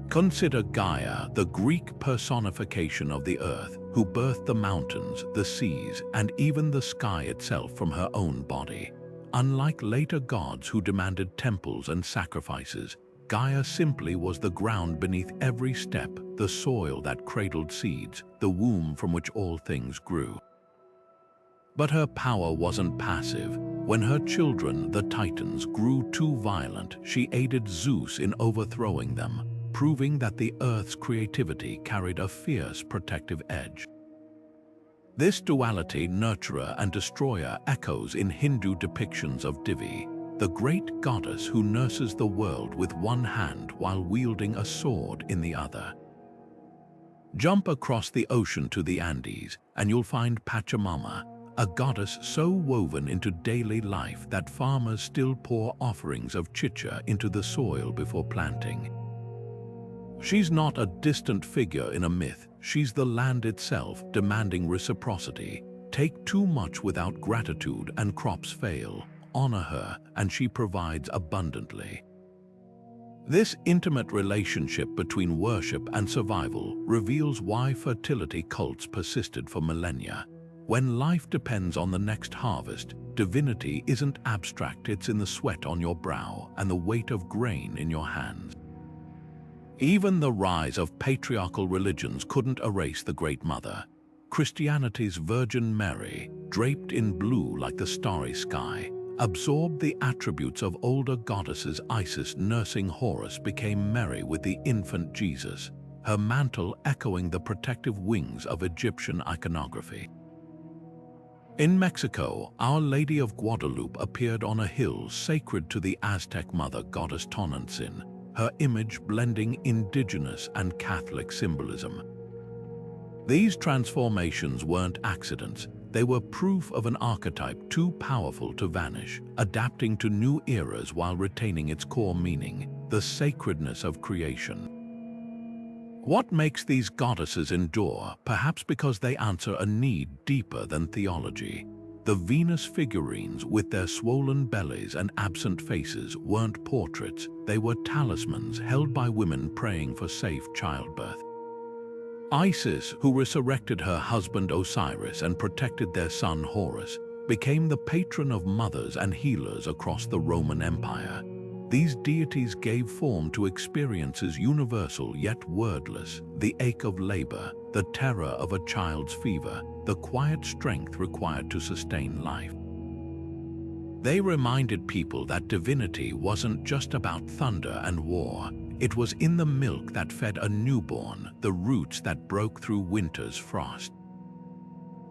Consider Gaia, the Greek personification of the earth, who birthed the mountains, the seas, and even the sky itself from her own body. Unlike later gods who demanded temples and sacrifices, Gaia simply was the ground beneath every step, the soil that cradled seeds, the womb from which all things grew. But her power wasn't passive. When her children, the Titans, grew too violent, she aided Zeus in overthrowing them, proving that the Earth's creativity carried a fierce protective edge. This duality, nurturer and destroyer, echoes in Hindu depictions of Devi, the great goddess who nurses the world with one hand while wielding a sword in the other. Jump across the ocean to the Andes, and you'll find Pachamama, a goddess so woven into daily life that farmers still pour offerings of chicha into the soil before planting. She's not a distant figure in a myth, she's the land itself, demanding reciprocity. Take too much without gratitude and crops fail. Honor her, and she provides abundantly. This intimate relationship between worship and survival reveals why fertility cults persisted for millennia. When life depends on the next harvest, divinity isn't abstract, it's in the sweat on your brow and the weight of grain in your hands. Even the rise of patriarchal religions couldn't erase the Great Mother. Christianity's Virgin Mary, draped in blue like the starry sky, absorbed the attributes of older goddesses. Isis, nursing Horus, became Mary with the infant Jesus, her mantle echoing the protective wings of Egyptian iconography. In Mexico, Our Lady of Guadalupe appeared on a hill sacred to the Aztec mother goddess Tonantzin, her image blending indigenous and Catholic symbolism. These transformations weren't accidents, they were proof of an archetype too powerful to vanish, adapting to new eras while retaining its core meaning, the sacredness of creation. What makes these goddesses endure? Perhaps because they answer a need deeper than theology. The Venus figurines, with their swollen bellies and absent faces, weren't portraits, they were talismans held by women praying for safe childbirth. Isis, who resurrected her husband Osiris and protected their son Horus, became the patron of mothers and healers across the Roman Empire. These deities gave form to experiences universal yet wordless: the ache of labor, the terror of a child's fever, the quiet strength required to sustain life. They reminded people that divinity wasn't just about thunder and war. It was in the milk that fed a newborn, the roots that broke through winter's frost.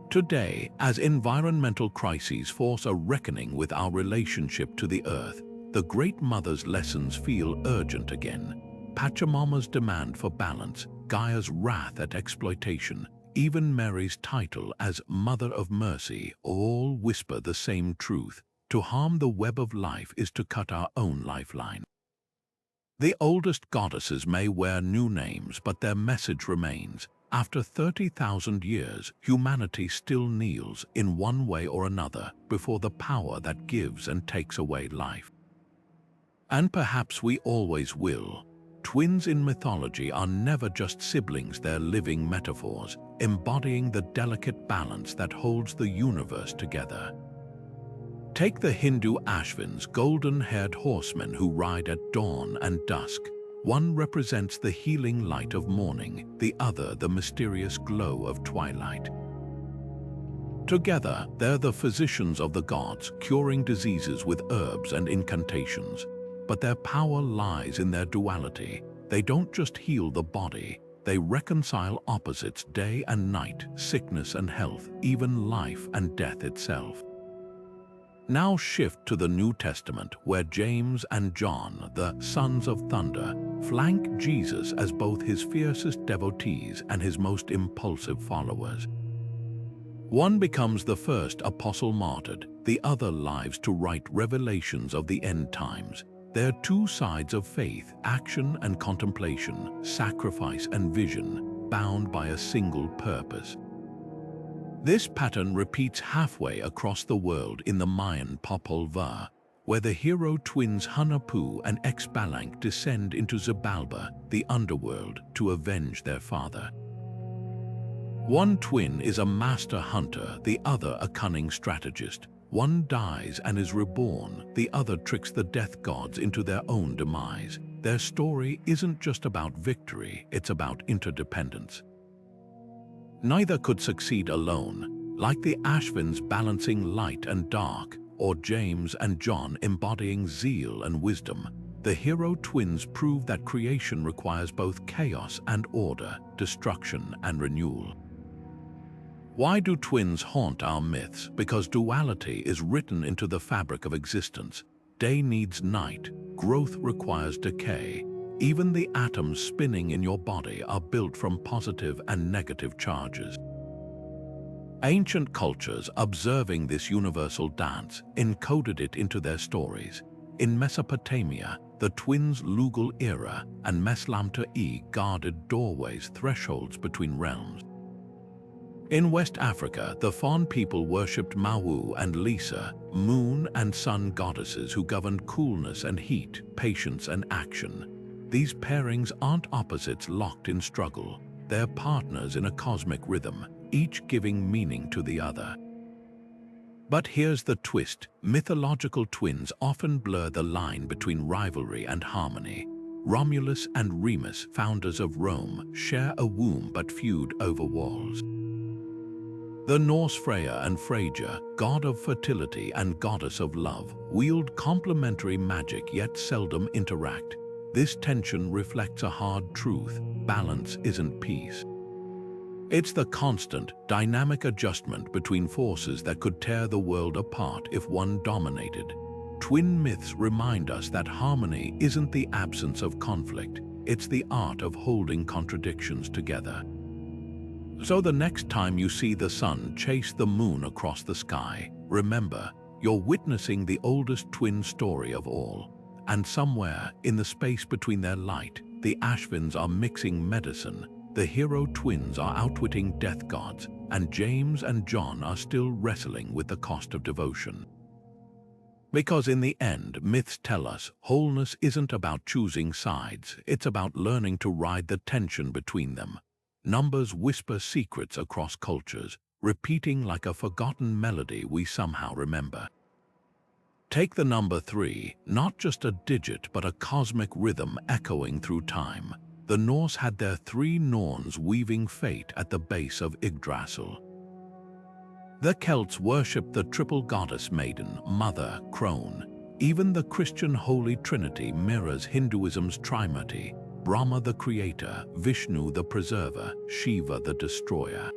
Today, as environmental crises force a reckoning with our relationship to the earth, the Great Mother's lessons feel urgent again. Pachamama's demand for balance, Gaia's wrath at exploitation, even Mary's title as Mother of Mercy all whisper the same truth. To harm the web of life is to cut our own lifeline. The oldest goddesses may wear new names, but their message remains. After 30,000 years, humanity still kneels in one way or another before the power that gives and takes away life. And perhaps we always will. Twins in mythology are never just siblings, they're living metaphors, embodying the delicate balance that holds the universe together. Take the Hindu Ashvins, golden-haired horsemen who ride at dawn and dusk. One represents the healing light of morning, the other the mysterious glow of twilight. Together, they're the physicians of the gods, curing diseases with herbs and incantations. But their power lies in their duality. They don't just heal the body, they reconcile opposites day and night, sickness and health, even life and death itself. Now shift to the New Testament, where James and John, the sons of thunder, flank Jesus as both his fiercest devotees and his most impulsive followers. One becomes the first apostle martyred, the other lives to write revelations of the end times. They're two sides of faith, action and contemplation, sacrifice and vision, bound by a single purpose. This pattern repeats halfway across the world in the Mayan Popol Vuh, where the hero twins Hunahpu and Xbalanque descend into Xibalba, the underworld, to avenge their father. One twin is a master hunter, the other a cunning strategist. One dies and is reborn, the other tricks the death gods into their own demise. Their story isn't just about victory, it's about interdependence. Neither could succeed alone, like the Ashvins balancing light and dark, or James and John embodying zeal and wisdom. The hero twins prove that creation requires both chaos and order, destruction and renewal. Why do twins haunt our myths? Because duality is written into the fabric of existence. Day needs night, growth requires decay. Even the atoms spinning in your body are built from positive and negative charges. Ancient cultures, observing this universal dance, encoded it into their stories. In Mesopotamia, the twins Lugal era and Meslamta-E guarded doorways, thresholds between realms. In West Africa, the Fon people worshipped Mawu and Lisa, moon and sun goddesses who governed coolness and heat, patience and action. These pairings aren't opposites locked in struggle. They're partners in a cosmic rhythm, each giving meaning to the other. But here's the twist. Mythological twins often blur the line between rivalry and harmony. Romulus and Remus, founders of Rome, share a womb but feud over walls. The Norse Freya and Freyja, god of fertility and goddess of love, wield complementary magic yet seldom interact. This tension reflects a hard truth: balance isn't peace. It's the constant, dynamic adjustment between forces that could tear the world apart if one dominated. Twin myths remind us that harmony isn't the absence of conflict, it's the art of holding contradictions together. So the next time you see the sun chase the moon across the sky, remember, you're witnessing the oldest twin story of all. And somewhere, in the space between their light, the Ashvins are mixing medicine, the hero twins are outwitting death gods, and James and John are still wrestling with the cost of devotion. Because in the end, myths tell us, wholeness isn't about choosing sides, it's about learning to ride the tension between them. Numbers whisper secrets across cultures, repeating like a forgotten melody we somehow remember. Take the number 3, not just a digit but a cosmic rhythm echoing through time. The Norse had their 3 Norns weaving fate at the base of Yggdrasil. The Celts worshipped the triple goddess maiden, Mother, Crone. Even the Christian Holy Trinity mirrors Hinduism's Trimurti: Brahma the creator, Vishnu the preserver, Shiva the destroyer.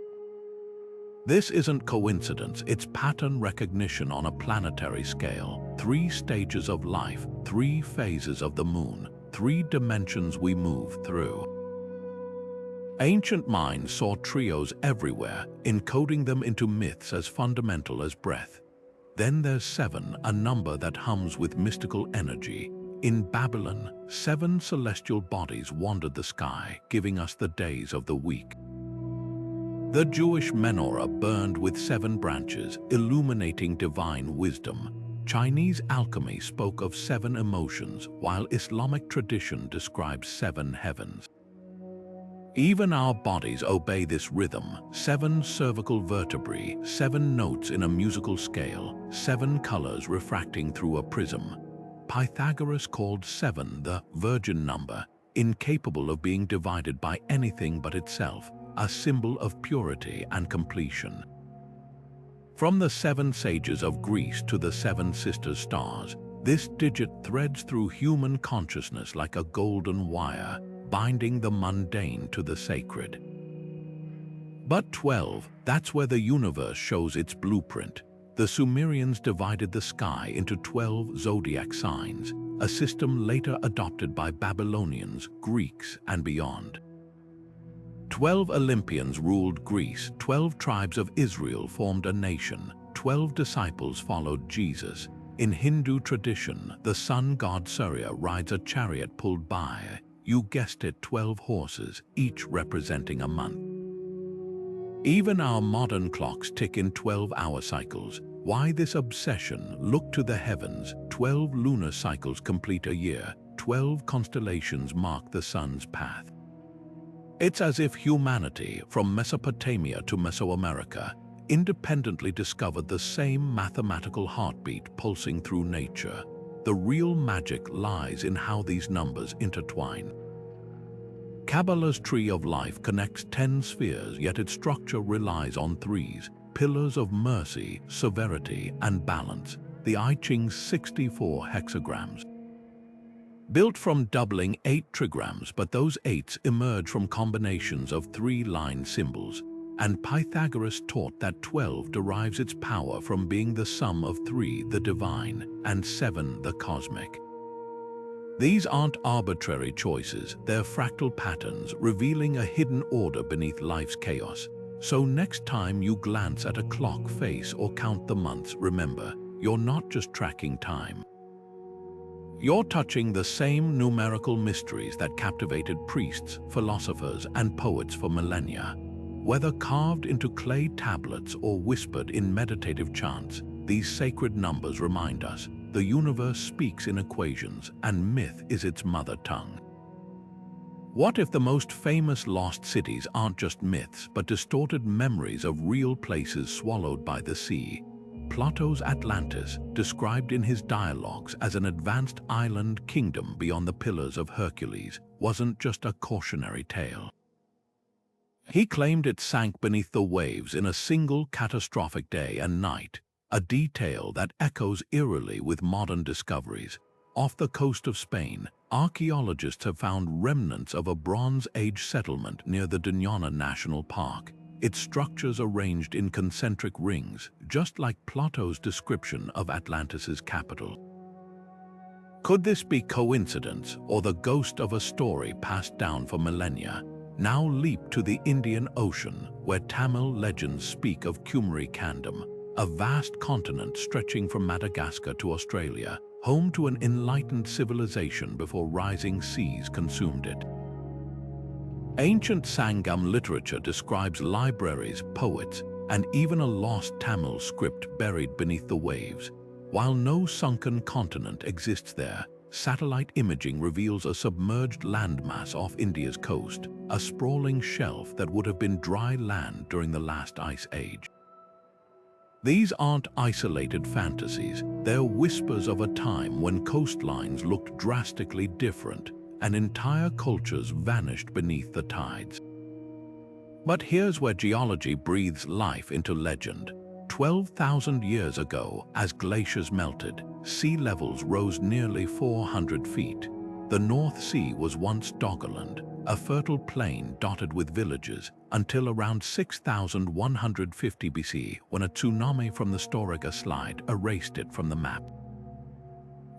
This isn't coincidence, it's pattern recognition on a planetary scale. 3 stages of life, 3 phases of the moon, 3 dimensions we move through. Ancient minds saw trios everywhere, encoding them into myths as fundamental as breath. Then there's 7, a number that hums with mystical energy. In Babylon, 7 celestial bodies wandered the sky, giving us the days of the week. The Jewish menorah burned with 7 branches, illuminating divine wisdom. Chinese alchemy spoke of 7 emotions, while Islamic tradition describes 7 heavens. Even our bodies obey this rhythm: 7 cervical vertebrae, 7 notes in a musical scale, 7 colors refracting through a prism. Pythagoras called 7 the virgin number, incapable of being divided by anything but itself, a symbol of purity and completion. From the 7 sages of Greece to the 7 sister stars, this digit threads through human consciousness like a golden wire, binding the mundane to the sacred. But 12, that's where the universe shows its blueprint. The Sumerians divided the sky into 12 zodiac signs, a system later adopted by Babylonians, Greeks, and beyond. 12 Olympians ruled Greece, 12 tribes of Israel formed a nation, 12 disciples followed Jesus. In Hindu tradition, the sun god Surya rides a chariot pulled by, you guessed it, 12 horses, each representing a month. Even our modern clocks tick in 12-hour cycles. Why this obsession? Look to the heavens. 12 lunar cycles complete a year. 12 constellations mark the sun's path. It's as if humanity, from Mesopotamia to Mesoamerica, independently discovered the same mathematical heartbeat pulsing through nature. The real magic lies in how these numbers intertwine. Kabbalah's tree of life connects 10 spheres, yet its structure relies on 3s, pillars of mercy, severity, and balance, the I Ching's 64 hexagrams. Built from doubling 8 trigrams, but those 8s emerge from combinations of 3-line symbols, and Pythagoras taught that 12 derives its power from being the sum of 3, the divine, and 7, the cosmic. These aren't arbitrary choices, they're fractal patterns revealing a hidden order beneath life's chaos. So next time you glance at a clock face or count the months, remember, you're not just tracking time. You're touching the same numerical mysteries that captivated priests, philosophers, and poets for millennia. Whether carved into clay tablets or whispered in meditative chants, these sacred numbers remind us the universe speaks in equations, and myth is its mother tongue. What if the most famous lost cities aren't just myths, but distorted memories of real places swallowed by the sea? Plato's Atlantis, described in his dialogues as an advanced island kingdom beyond the Pillars of Hercules, wasn't just a cautionary tale. He claimed it sank beneath the waves in a single catastrophic day and night, a detail that echoes eerily with modern discoveries. Off the coast of Spain, archaeologists have found remnants of a Bronze Age settlement near the Doñana National Park, its structures arranged in concentric rings, just like Plato's description of Atlantis's capital. Could this be coincidence or the ghost of a story passed down for millennia? Now leap to the Indian Ocean, where Tamil legends speak of Kumari Kandam, a vast continent stretching from Madagascar to Australia, home to an enlightened civilization before rising seas consumed it. Ancient Sangam literature describes libraries, poets, and even a lost Tamil script buried beneath the waves. While no sunken continent exists there, satellite imaging reveals a submerged landmass off India's coast, a sprawling shelf that would have been dry land during the last ice age. These aren't isolated fantasies, they're whispers of a time when coastlines looked drastically different and entire cultures vanished beneath the tides. But here's where geology breathes life into legend. 12,000 years ago, as glaciers melted, sea levels rose nearly 400 feet. The North Sea was once Doggerland, a fertile plain dotted with villages, until around 6,150 BC, when a tsunami from the Storegga slide erased it from the map.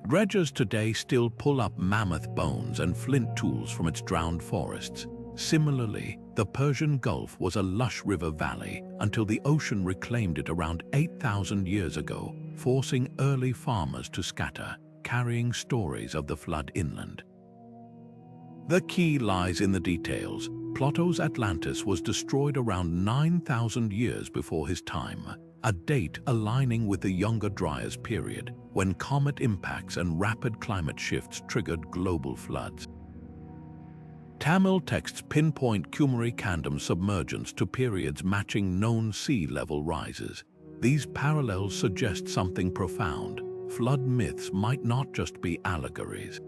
Dredgers today still pull up mammoth bones and flint tools from its drowned forests. Similarly, the Persian Gulf was a lush river valley until the ocean reclaimed it around 8,000 years ago, forcing early farmers to scatter, carrying stories of the flood inland. The key lies in the details. Plato's Atlantis was destroyed around 9,000 years before his time, a date aligning with the Younger Dryas period, when comet impacts and rapid climate shifts triggered global floods. Tamil texts pinpoint Kumari Kandam submergence to periods matching known sea level rises. These parallels suggest something profound. Flood myths might not just be allegories.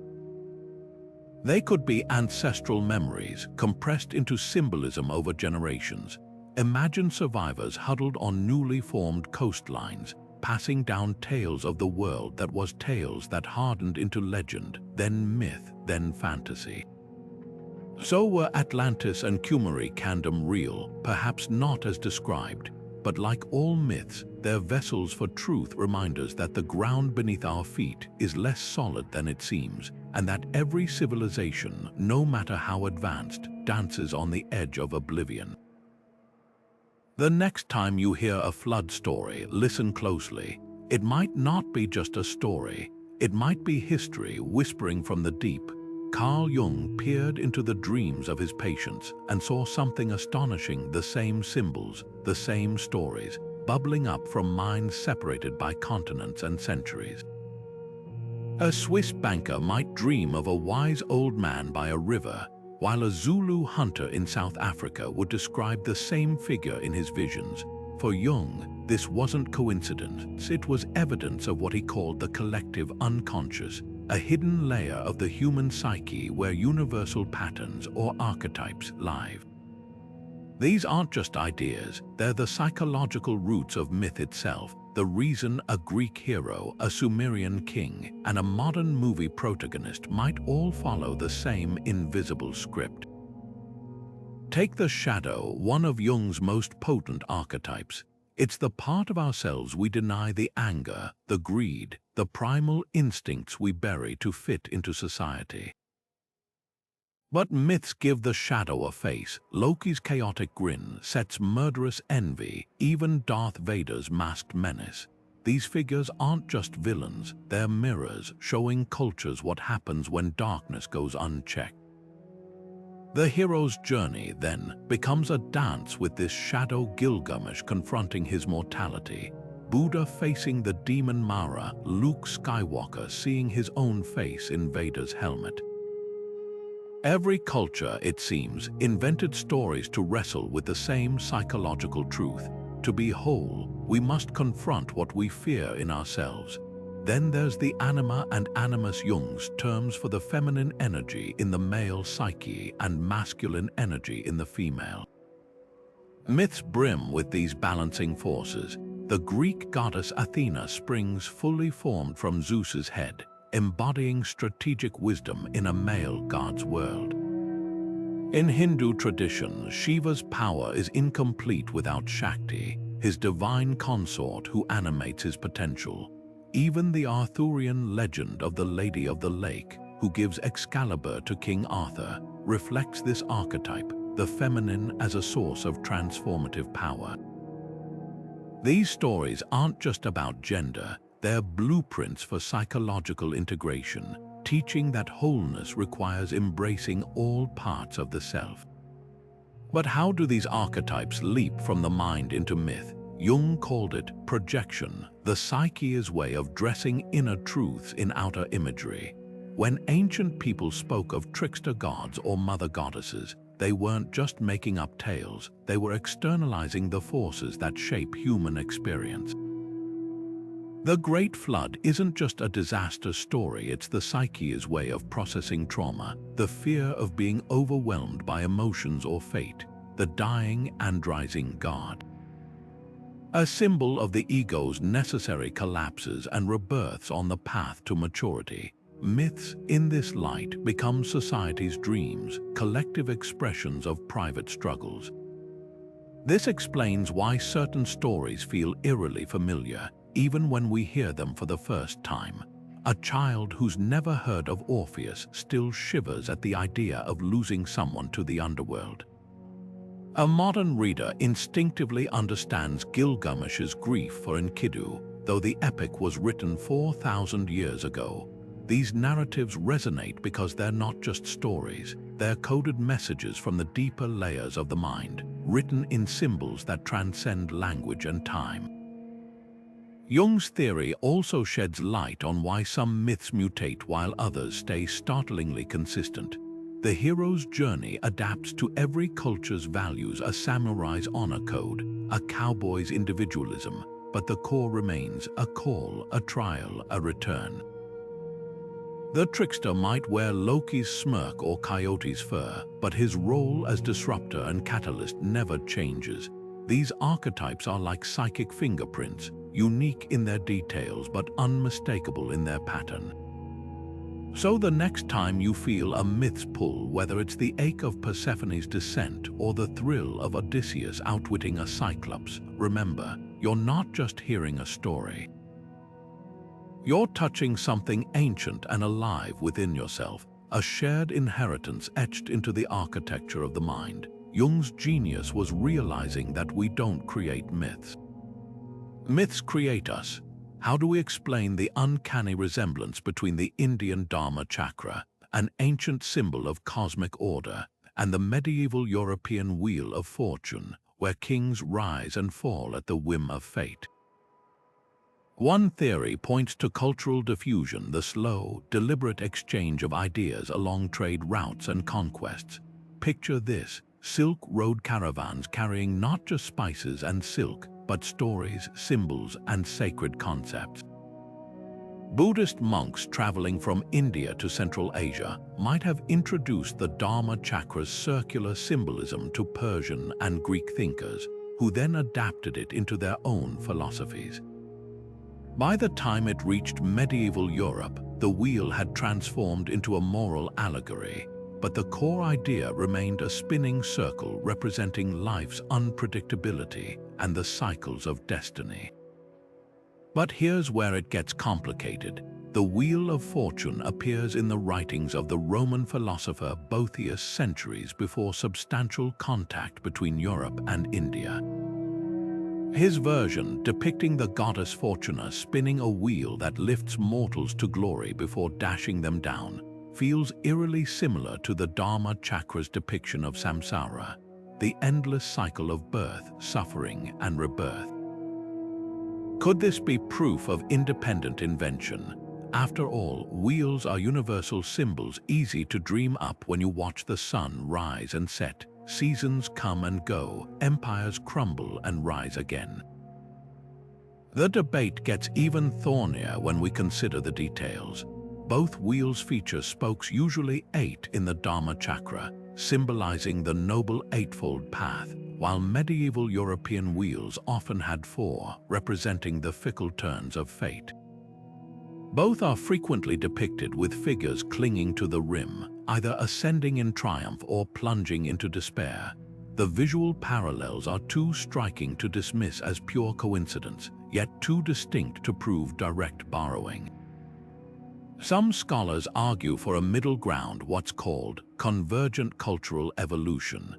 They could be ancestral memories compressed into symbolism over generations. Imagine survivors huddled on newly formed coastlines, passing down tales of the world that was tales that hardened into legend, then myth, then fantasy. So were Atlantis and Kumari Kandam real, perhaps not as described, but like all myths, they're vessels for truth, reminders that the ground beneath our feet is less solid than it seems, and that every civilization, no matter how advanced, dances on the edge of oblivion. The next time you hear a flood story, listen closely. It might not be just a story. It might be history whispering from the deep. Carl Jung peered into the dreams of his patients and saw something astonishing: the same symbols, the same stories, bubbling up from minds separated by continents and centuries. A Swiss banker might dream of a wise old man by a river, while a Zulu hunter in South Africa would describe the same figure in his visions. For Jung, this wasn't coincidence, it was evidence of what he called the collective unconscious, a hidden layer of the human psyche where universal patterns or archetypes live. These aren't just ideas, they're the psychological roots of myth itself, the reason a Greek hero, a Sumerian king, and a modern movie protagonist might all follow the same invisible script. Take the shadow, one of Jung's most potent archetypes. It's the part of ourselves we deny, the anger, the greed, the primal instincts we bury to fit into society. But myths give the shadow a face. Loki's chaotic grin sets murderous envy, even Darth Vader's masked menace. These figures aren't just villains, they're mirrors showing cultures what happens when darkness goes unchecked. The hero's journey, then, becomes a dance with this shadow: Gilgamesh confronting his mortality, Buddha facing the demon Mara, Luke Skywalker seeing his own face in Vader's helmet. Every culture, it seems, invented stories to wrestle with the same psychological truth. To be whole, we must confront what we fear in ourselves. Then there's the anima and animus, Jung's terms for the feminine energy in the male psyche and masculine energy in the female. Myths brim with these balancing forces. The Greek goddess Athena springs fully formed from Zeus's head, embodying strategic wisdom in a male god's world. In Hindu tradition, Shiva's power is incomplete without Shakti, his divine consort who animates his potential. Even the Arthurian legend of the Lady of the Lake, who gives Excalibur to King Arthur, reflects this archetype, the feminine as a source of transformative power. These stories aren't just about gender, they're blueprints for psychological integration, teaching that wholeness requires embracing all parts of the self. But how do these archetypes leap from the mind into myth? Jung called it projection, the psyche's way of dressing inner truths in outer imagery. When ancient people spoke of trickster gods or mother goddesses, they weren't just making up tales, they were externalizing the forces that shape human experience. The Great Flood isn't just a disaster story, it's the psyche's way of processing trauma, the fear of being overwhelmed by emotions or fate, the dying andrizing god. A symbol of the ego's necessary collapses and rebirths on the path to maturity. Myths, in this light, become society's dreams, collective expressions of private struggles. This explains why certain stories feel eerily familiar, even when we hear them for the first time. A child who's never heard of Orpheus still shivers at the idea of losing someone to the underworld. A modern reader instinctively understands Gilgamesh's grief for Enkidu, though the epic was written 4,000 years ago. These narratives resonate because they're not just stories, they're coded messages from the deeper layers of the mind, written in symbols that transcend language and time. Jung's theory also sheds light on why some myths mutate while others stay startlingly consistent. The hero's journey adapts to every culture's values: a samurai's honor code, a cowboy's individualism, but the core remains: a call, a trial, a return. The trickster might wear Loki's smirk or Coyote's fur, but his role as disruptor and catalyst never changes. These archetypes are like psychic fingerprints, unique in their details but unmistakable in their pattern. So the next time you feel a myth's pull, whether it's the ache of Persephone's descent or the thrill of Odysseus outwitting a Cyclops, remember, you're not just hearing a story. You're touching something ancient and alive within yourself, a shared inheritance etched into the architecture of the mind. Jung's genius was realizing that we don't create myths. Myths create us. How do we explain the uncanny resemblance between the Indian Dharma chakra, an ancient symbol of cosmic order, and the medieval European wheel of fortune, where kings rise and fall at the whim of fate? One theory points to cultural diffusion, the slow, deliberate exchange of ideas along trade routes and conquests. Picture this: Silk Road caravans carrying not just spices and silk, but stories, symbols, and sacred concepts. Buddhist monks traveling from India to Central Asia might have introduced the Dharma chakra's circular symbolism to Persian and Greek thinkers, who then adapted it into their own philosophies. By the time it reached medieval Europe, the wheel had transformed into a moral allegory, but the core idea remained a spinning circle representing life's unpredictability and the cycles of destiny. But here's where it gets complicated. The Wheel of Fortune appears in the writings of the Roman philosopher Boethius centuries before substantial contact between Europe and India. His version, depicting the goddess Fortuna spinning a wheel that lifts mortals to glory before dashing them down, feels eerily similar to the Dharma chakra's depiction of samsara, the endless cycle of birth, suffering, and rebirth. Could this be proof of independent invention? After all, wheels are universal symbols, easy to dream up when you watch the sun rise and set. Seasons come and go, empires crumble and rise again. The debate gets even thornier when we consider the details. Both wheels feature spokes, usually 8 in the Dharma chakra, symbolizing the noble eightfold path, while medieval European wheels often had 4, representing the fickle turns of fate. Both are frequently depicted with figures clinging to the rim, either ascending in triumph or plunging into despair. The visual parallels are too striking to dismiss as pure coincidence, yet too distinct to prove direct borrowing. Some scholars argue for a middle ground, what's called convergent cultural evolution.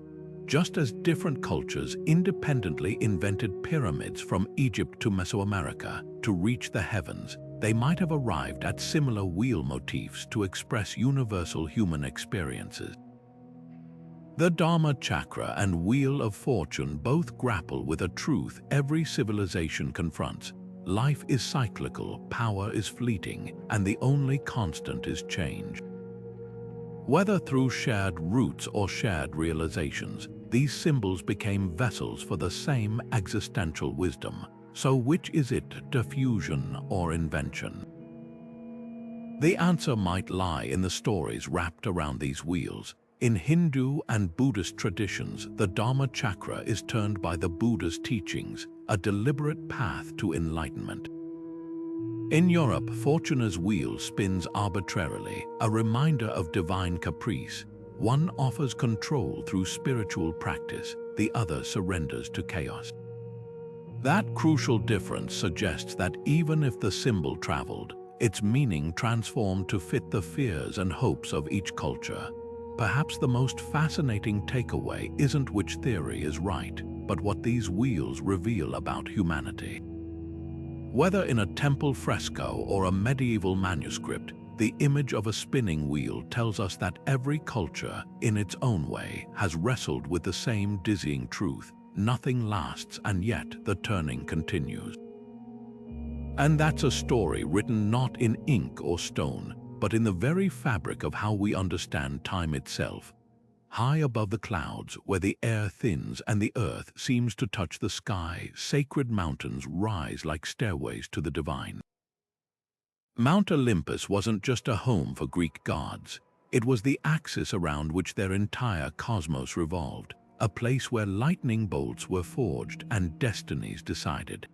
Just as different cultures independently invented pyramids from Egypt to Mesoamerica to reach the heavens, they might have arrived at similar wheel motifs to express universal human experiences. The Dharma chakra and Wheel of Fortune both grapple with a truth every civilization confronts. Life is cyclical, power is fleeting, and the only constant is change. Whether through shared roots or shared realizations, these symbols became vessels for the same existential wisdom. So which is it, diffusion or invention? The answer might lie in the stories wrapped around these wheels. In Hindu and Buddhist traditions, the Dharma chakra is turned by the Buddha's teachings, a deliberate path to enlightenment. In Europe, Fortuna's wheel spins arbitrarily, a reminder of divine caprice. One offers control through spiritual practice, the other surrenders to chaos. That crucial difference suggests that even if the symbol traveled, its meaning transformed to fit the fears and hopes of each culture. Perhaps the most fascinating takeaway isn't which theory is right, but what these wheels reveal about humanity. Whether in a temple fresco or a medieval manuscript, the image of a spinning wheel tells us that every culture, in its own way, has wrestled with the same dizzying truth: nothing lasts, and yet the turning continues. And that's a story written not in ink or stone, but in the very fabric of how we understand time itself. High above the clouds, where the air thins and the earth seems to touch the sky, sacred mountains rise like stairways to the divine. Mount Olympus wasn't just a home for Greek gods. It was the axis around which their entire cosmos revolved, a place where lightning bolts were forged and destinies decided.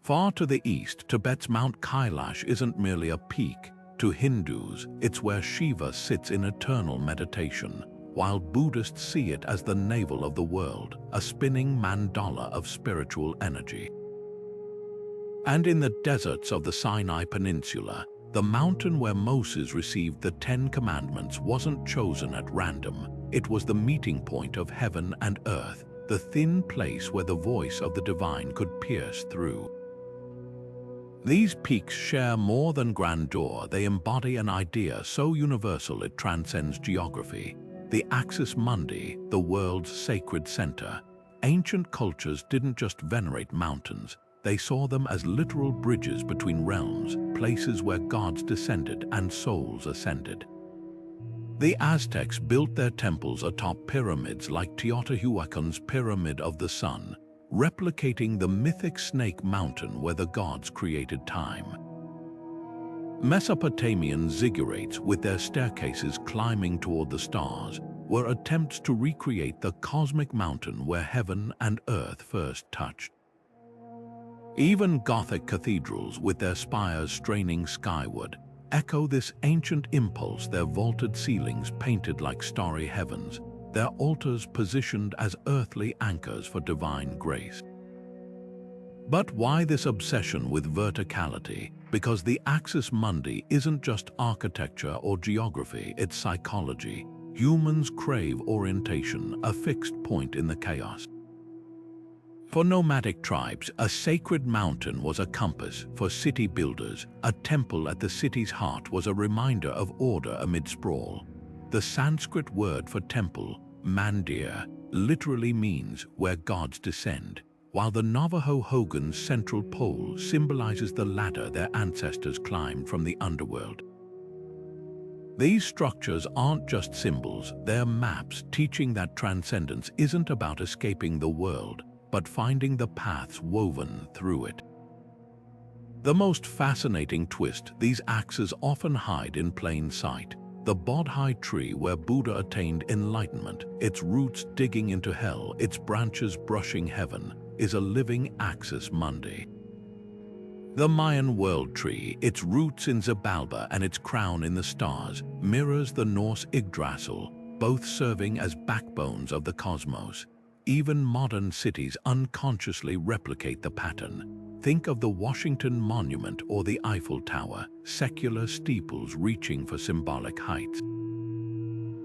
Far to the east, Tibet's Mount Kailash isn't merely a peak. To Hindus, it's where Shiva sits in eternal meditation, while Buddhists see it as the navel of the world, a spinning mandala of spiritual energy. And in the deserts of the Sinai Peninsula, the mountain where Moses received the 10 Commandments wasn't chosen at random. It was the meeting point of heaven and earth, the thin place where the voice of the divine could pierce through. These peaks share more than grandeur. They embody an idea so universal it transcends geography: the Axis Mundi, the world's sacred center. Ancient cultures didn't just venerate mountains, they saw them as literal bridges between realms, places where gods descended and souls ascended. The Aztecs built their temples atop pyramids like Teotihuacan's Pyramid of the Sun, replicating the mythic Snake Mountain where the gods created time. Mesopotamian ziggurats, with their staircases climbing toward the stars, were attempts to recreate the cosmic mountain where heaven and earth first touched. Even Gothic cathedrals, with their spires straining skyward, echo this ancient impulse, their vaulted ceilings painted like starry heavens, their altars positioned as earthly anchors for divine grace. But why this obsession with verticality? Because the Axis Mundi isn't just architecture or geography, it's psychology. Humans crave orientation, a fixed point in the chaos. For nomadic tribes, a sacred mountain was a compass. For city builders, a temple at the city's heart was a reminder of order amid sprawl. The Sanskrit word for temple, mandir, literally means where gods descend, while the Navajo Hogan's central pole symbolizes the ladder their ancestors climbed from the underworld. These structures aren't just symbols, they're maps teaching that transcendence isn't about escaping the world, but finding the paths woven through it. The most fascinating twist: these axes often hide in plain sight. The Bodhi tree where Buddha attained enlightenment, its roots digging into hell, its branches brushing heaven, is a living Axis Mundi. The Mayan world tree, its roots in Xibalba and its crown in the stars, mirrors the Norse Yggdrasil, both serving as backbones of the cosmos. Even modern cities unconsciously replicate the pattern. Think of the Washington Monument or the Eiffel Tower, secular steeples reaching for symbolic heights.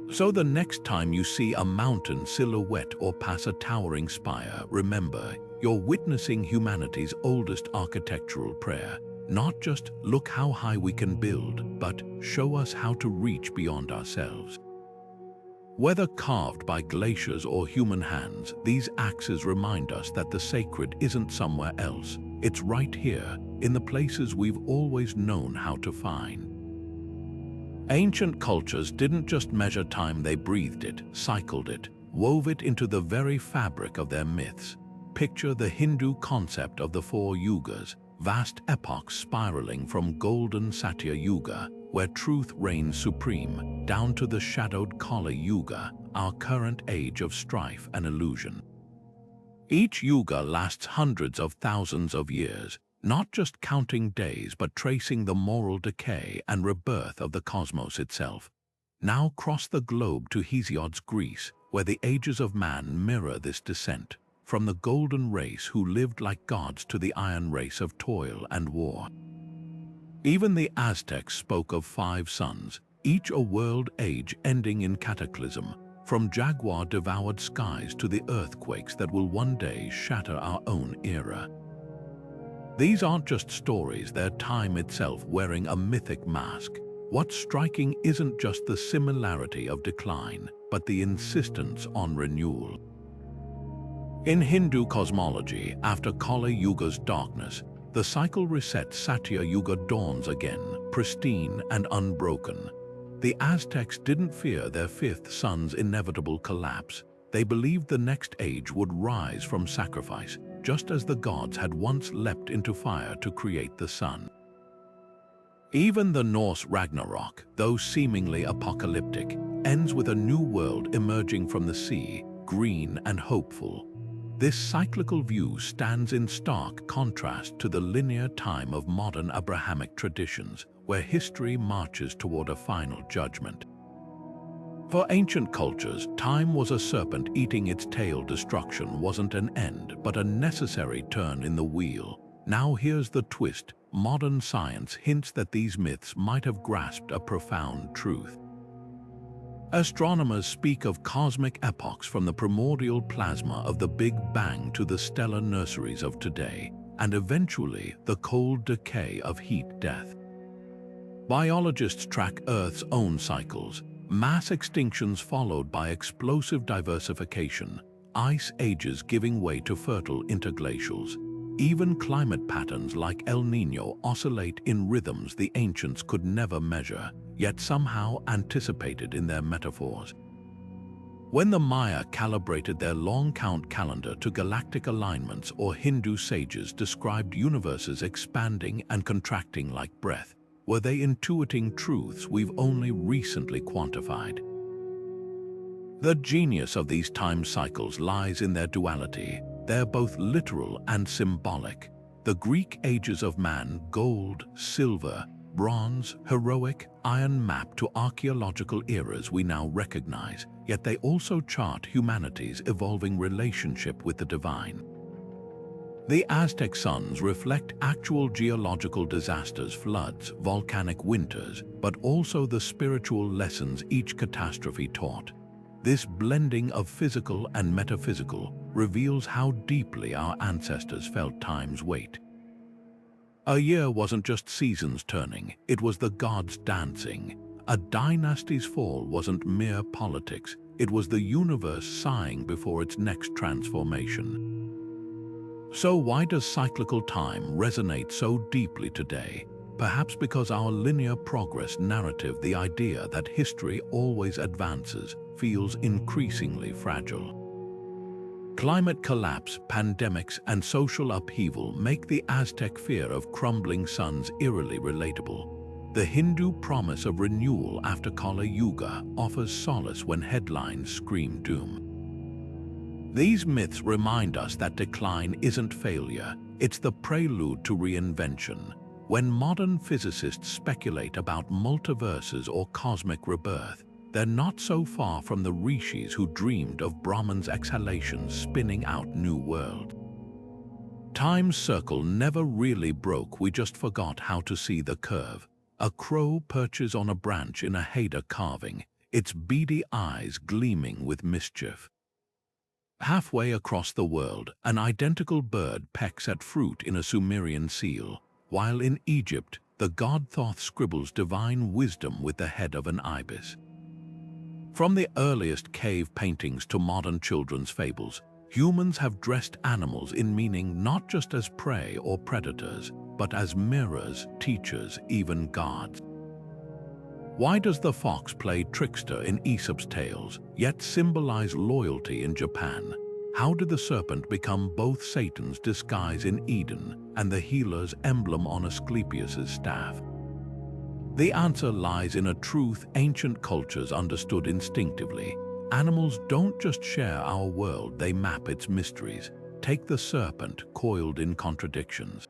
So the next time you see a mountain silhouette or pass a towering spire, remember, you're witnessing humanity's oldest architectural prayer. Not just "look how high we can build," but "show us how to reach beyond ourselves." Whether carved by glaciers or human hands, these axes remind us that the sacred isn't somewhere else. It's right here, in the places we've always known how to find. Ancient cultures didn't just measure time, they breathed it, cycled it, wove it into the very fabric of their myths. Picture the Hindu concept of the 4 yugas, vast epochs spiraling from golden Satya Yuga, where truth reigns supreme, down to the shadowed Kali Yuga, our current age of strife and illusion. Each yuga lasts hundreds of thousands of years, not just counting days but tracing the moral decay and rebirth of the cosmos itself. Now cross the globe to Hesiod's Greece, where the ages of man mirror this descent, from the golden race who lived like gods to the iron race of toil and war. Even the Aztecs spoke of 5 suns, each a world age ending in cataclysm, from jaguar-devoured skies to the earthquakes that will one day shatter our own era. These aren't just stories, they're time itself wearing a mythic mask. What's striking isn't just the similarity of decline, but the insistence on renewal. In Hindu cosmology, after Kali Yuga's darkness, the cycle resets. Satya Yuga dawns again, pristine and unbroken. The Aztecs didn't fear their fifth sun's inevitable collapse. They believed the next age would rise from sacrifice, just as the gods had once leapt into fire to create the sun. Even the Norse Ragnarok, though seemingly apocalyptic, ends with a new world emerging from the sea, green and hopeful. This cyclical view stands in stark contrast to the linear time of modern Abrahamic traditions, where history marches toward a final judgment. For ancient cultures, time was a serpent eating its tail. Destruction wasn't an end, but a necessary turn in the wheel. Now here's the twist. Modern science hints that these myths might have grasped a profound truth. Astronomers speak of cosmic epochs from the primordial plasma of the Big Bang to the stellar nurseries of today, and eventually the cold decay of heat death. Biologists track Earth's own cycles, mass extinctions followed by explosive diversification, ice ages giving way to fertile interglacials. Even climate patterns like El Niño oscillate in rhythms the ancients could never measure, yet somehow anticipated in their metaphors. When the Maya calibrated their long-count calendar to galactic alignments, or Hindu sages described universes expanding and contracting like breath, were they intuiting truths we've only recently quantified? The genius of these time cycles lies in their duality. They're both literal and symbolic. The Greek ages of man, gold, silver, bronze, heroic, iron, map to archaeological eras we now recognize, yet they also chart humanity's evolving relationship with the divine. The Aztec suns reflect actual geological disasters, floods, volcanic winters, but also the spiritual lessons each catastrophe taught. This blending of physical and metaphysical reveals how deeply our ancestors felt time's weight. A year wasn't just seasons turning, it was the gods dancing. A dynasty's fall wasn't mere politics, it was the universe sighing before its next transformation. So why does cyclical time resonate so deeply today? Perhaps because our linear progress narrative, the idea that history always advances, feels increasingly fragile. Climate collapse, pandemics, and social upheaval make the Aztec fear of crumbling suns eerily relatable. The Hindu promise of renewal after Kali Yuga offers solace when headlines scream doom. These myths remind us that decline isn't failure, it's the prelude to reinvention. When modern physicists speculate about multiverses or cosmic rebirth, they're not so far from the rishis who dreamed of Brahman's exhalations spinning out new worlds. Time's circle never really broke, we just forgot how to see the curve. A crow perches on a branch in a Haida carving, its beady eyes gleaming with mischief. Halfway across the world, an identical bird pecks at fruit in a Sumerian seal, while in Egypt, the god Thoth scribbles divine wisdom with the head of an ibis. From the earliest cave paintings to modern children's fables, humans have dressed animals in meaning not just as prey or predators, but as mirrors, teachers, even gods. Why does the fox play trickster in Aesop's tales, yet symbolize loyalty in Japan? How did the serpent become both Satan's disguise in Eden and the healer's emblem on Asclepius's staff? The answer lies in a truth ancient cultures understood instinctively. Animals don't just share our world, they map its mysteries. Take the serpent coiled in contradictions.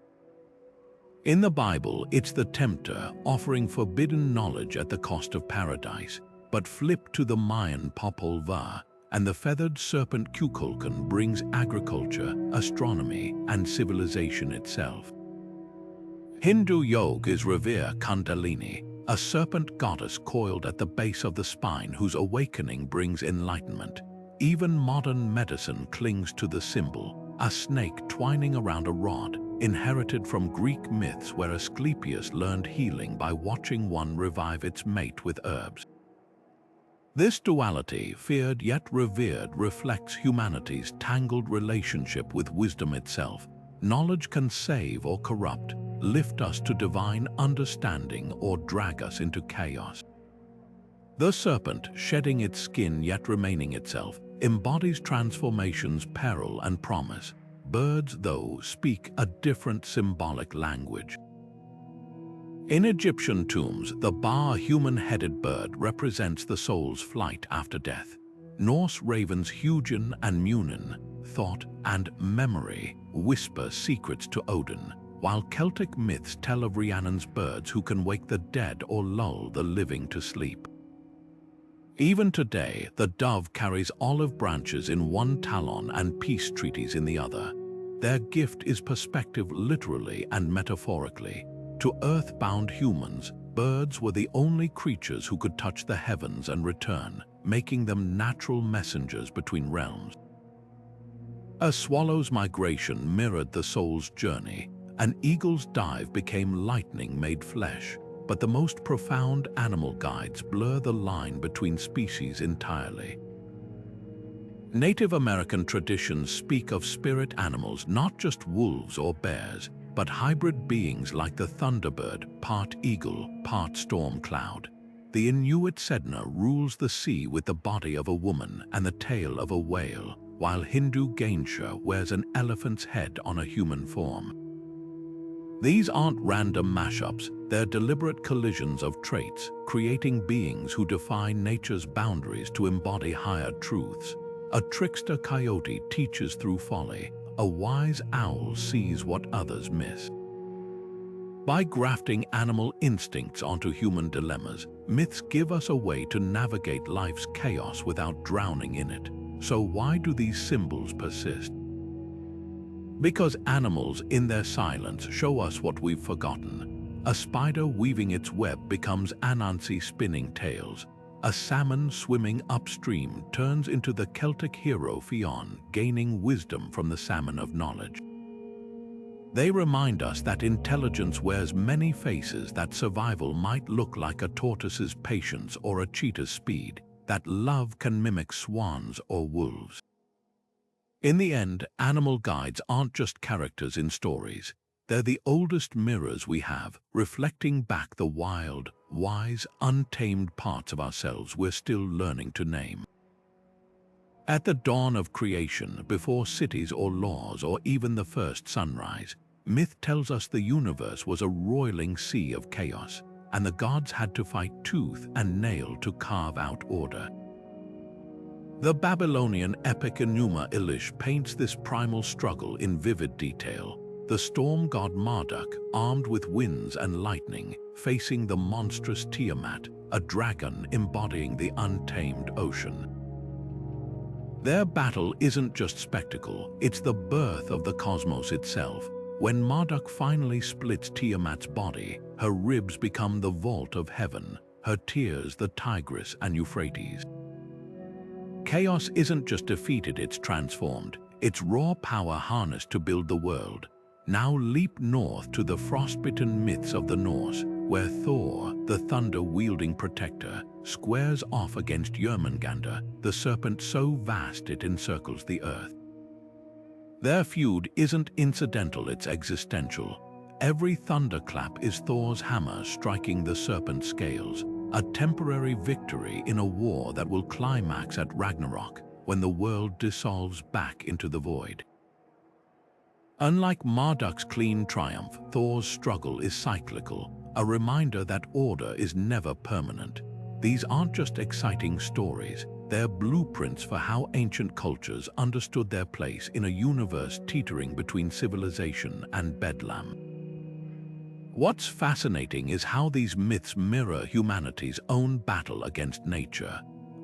In the Bible, it's the tempter offering forbidden knowledge at the cost of paradise. But flip to the Mayan Popol Vuh, and the feathered serpent Kukulkan brings agriculture, astronomy, and civilization itself. Hindu yoga is revere Kundalini, a serpent goddess coiled at the base of the spine whose awakening brings enlightenment. Even modern medicine clings to the symbol, a snake twining around a rod, inherited from Greek myths where Asclepius learned healing by watching one revive its mate with herbs. This duality, feared yet revered, reflects humanity's tangled relationship with wisdom itself. Knowledge can save or corrupt, lift us to divine understanding or drag us into chaos. The serpent, shedding its skin yet remaining itself, embodies transformation's peril and promise. Birds, though, speak a different symbolic language. In Egyptian tombs, the Ba, human-headed bird, represents the soul's flight after death. Norse ravens Hugin and Munin, thought and memory, whisper secrets to Odin, while Celtic myths tell of Rhiannon's birds who can wake the dead or lull the living to sleep. Even today, the dove carries olive branches in one talon and peace treaties in the other. Their gift is perspective literally and metaphorically. To earth-bound humans, birds were the only creatures who could touch the heavens and return, making them natural messengers between realms. A swallow's migration mirrored the soul's journey. An eagle's dive became lightning made flesh. But the most profound animal guides blur the line between species entirely. Native American traditions speak of spirit animals, not just wolves or bears, but hybrid beings like the thunderbird, part eagle, part storm cloud. The Inuit Sedna rules the sea with the body of a woman and the tail of a whale, while Hindu Ganesha wears an elephant's head on a human form. These aren't random mashups, they're deliberate collisions of traits, creating beings who defy nature's boundaries to embody higher truths. A trickster coyote teaches through folly, a wise owl sees what others miss. By grafting animal instincts onto human dilemmas, myths give us a way to navigate life's chaos without drowning in it. So why do these symbols persist? Because animals, in their silence, show us what we've forgotten. A spider weaving its web becomes Anansi spinning tales. A salmon swimming upstream turns into the Celtic hero Fionn, gaining wisdom from the salmon of knowledge. They remind us that intelligence wears many faces, that survival might look like a tortoise's patience or a cheetah's speed, that love can mimic swans or wolves. In the end, animal guides aren't just characters in stories. They're the oldest mirrors we have, reflecting back the wild, wise, untamed parts of ourselves we're still learning to name. At the dawn of creation, before cities or laws or even the first sunrise, myth tells us the universe was a roiling sea of chaos, and the gods had to fight tooth and nail to carve out order. The Babylonian epic Enuma Elish paints this primal struggle in vivid detail. The storm god Marduk, armed with winds and lightning, facing the monstrous Tiamat, a dragon embodying the untamed ocean. Their battle isn't just spectacle, it's the birth of the cosmos itself. When Marduk finally splits Tiamat's body, her ribs become the vault of heaven, her tears the Tigris and Euphrates. Chaos isn't just defeated, it's transformed, its raw power harnessed to build the world. Now leap north to the frostbitten myths of the Norse, where Thor, the thunder-wielding protector, squares off against Jörmungandr, the serpent so vast it encircles the earth. Their feud isn't incidental, it's existential. Every thunderclap is Thor's hammer striking the serpent's scales, a temporary victory in a war that will climax at Ragnarok, when the world dissolves back into the void. Unlike Marduk's clean triumph, Thor's struggle is cyclical, a reminder that order is never permanent. These aren't just exciting stories, they're blueprints for how ancient cultures understood their place in a universe teetering between civilization and bedlam. What's fascinating is how these myths mirror humanity's own battle against nature.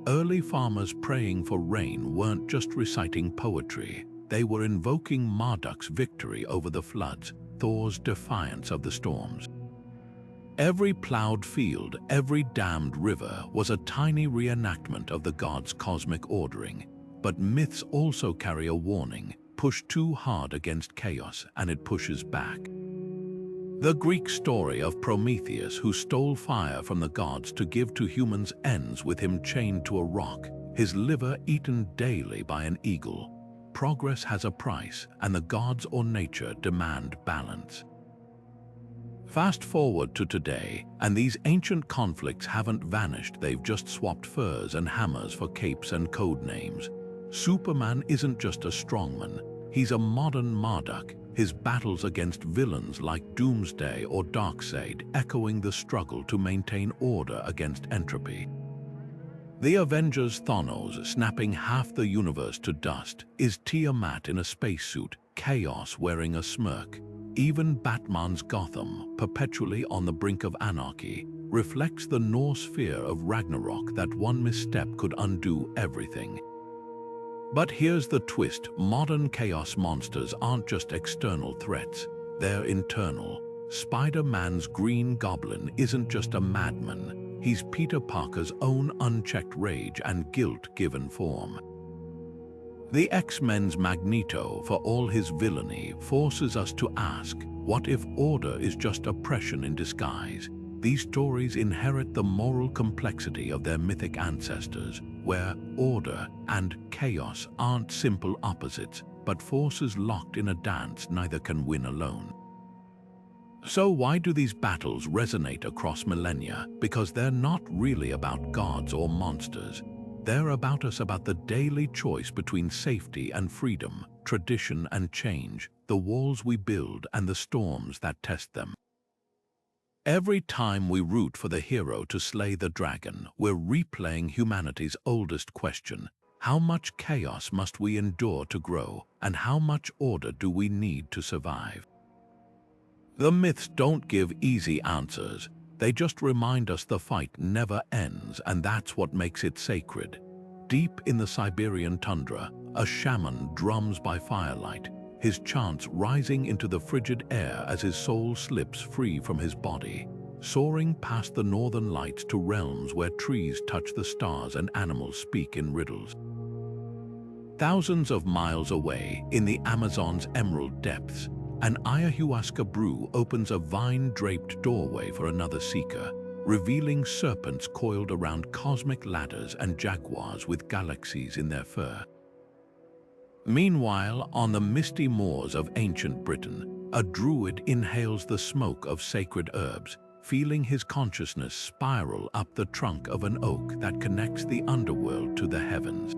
Early farmers praying for rain weren't just reciting poetry, they were invoking Marduk's victory over the floods, Thor's defiance of the storms. Every plowed field, every dammed river was a tiny reenactment of the gods' cosmic ordering. But myths also carry a warning: push too hard against chaos and it pushes back. The Greek story of Prometheus, who stole fire from the gods to give to humans, ends with him chained to a rock, his liver eaten daily by an eagle. Progress has a price, and the gods or nature demand balance. Fast forward to today, and these ancient conflicts haven't vanished, they've just swapped furs and hammers for capes and code names. Superman isn't just a strongman, he's a modern Marduk, his battles against villains like Doomsday or Darkseid echoing the struggle to maintain order against entropy. The Avengers' Thanos snapping half the universe to dust is Tiamat in a spacesuit, chaos wearing a smirk. Even Batman's Gotham, perpetually on the brink of anarchy, reflects the Norse fear of Ragnarok, that one misstep could undo everything. But here's the twist: modern chaos monsters aren't just external threats, they're internal. Spider-Man's Green Goblin isn't just a madman, he's Peter Parker's own unchecked rage and guilt given form. The X-Men's Magneto, for all his villainy, forces us to ask, what if order is just oppression in disguise? These stories inherit the moral complexity of their mythic ancestors, where order and chaos aren't simple opposites, but forces locked in a dance neither can win alone. So why do these battles resonate across millennia? Because they're not really about gods or monsters. They're about us, about the daily choice between safety and freedom, tradition and change, the walls we build and the storms that test them. Every time we root for the hero to slay the dragon, we're replaying humanity's oldest question: how much chaos must we endure to grow, and how much order do we need to survive? The myths don't give easy answers. They just remind us the fight never ends, and that's what makes it sacred. Deep in the Siberian tundra, a shaman drums by firelight, his chants rising into the frigid air as his soul slips free from his body, soaring past the northern lights to realms where trees touch the stars and animals speak in riddles. Thousands of miles away, in the Amazon's emerald depths, an ayahuasca brew opens a vine-draped doorway for another seeker, revealing serpents coiled around cosmic ladders and jaguars with galaxies in their fur. Meanwhile, on the misty moors of ancient Britain, a druid inhales the smoke of sacred herbs, feeling his consciousness spiral up the trunk of an oak that connects the underworld to the heavens.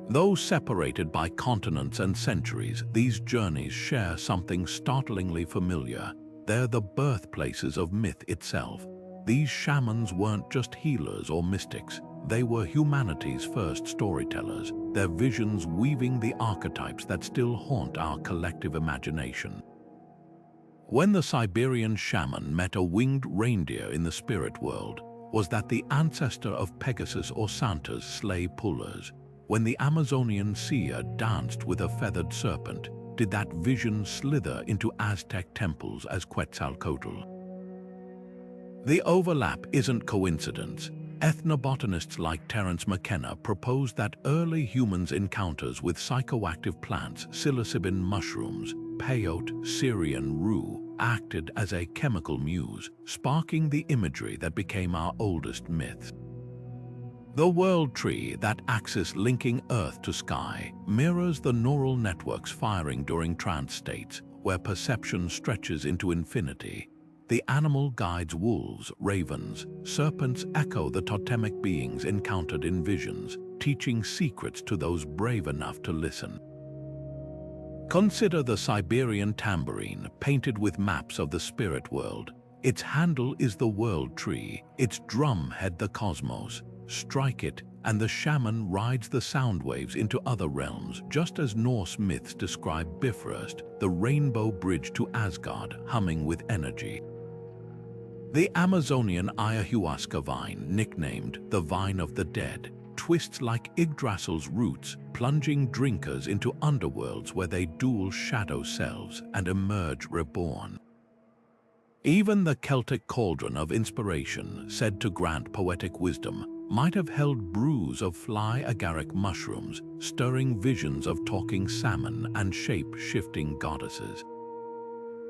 Though separated by continents and centuries, these journeys share something startlingly familiar. They're the birthplaces of myth itself. These shamans weren't just healers or mystics. They were humanity's first storytellers, their visions weaving the archetypes that still haunt our collective imagination. When the Siberian shaman met a winged reindeer in the spirit world, was that the ancestor of Pegasus or Santa's sleigh pullers? When the Amazonian seer danced with a feathered serpent, did that vision slither into Aztec temples as Quetzalcoatl? The overlap isn't coincidence. Ethnobotanists like Terence McKenna proposed that early humans' encounters with psychoactive plants, psilocybin mushrooms, peyote, Syrian rue, acted as a chemical muse, sparking the imagery that became our oldest myths. The world tree, that axis linking Earth to sky, mirrors the neural networks firing during trance states, where perception stretches into infinity. The animal guides wolves, ravens, serpents echo the totemic beings encountered in visions, teaching secrets to those brave enough to listen. Consider the Siberian tambourine, painted with maps of the spirit world. Its handle is the world tree, its drumhead the cosmos. Strike it, and the shaman rides the sound waves into other realms, just as Norse myths describe Bifrost, the rainbow bridge to Asgard, humming with energy. The Amazonian ayahuasca vine, nicknamed the Vine of the Dead, twists like Yggdrasil's roots, plunging drinkers into underworlds where they duel shadow selves and emerge reborn. Even the Celtic cauldron of inspiration, said to grant poetic wisdom, might have held brews of fly-agaric mushrooms, stirring visions of talking salmon and shape-shifting goddesses.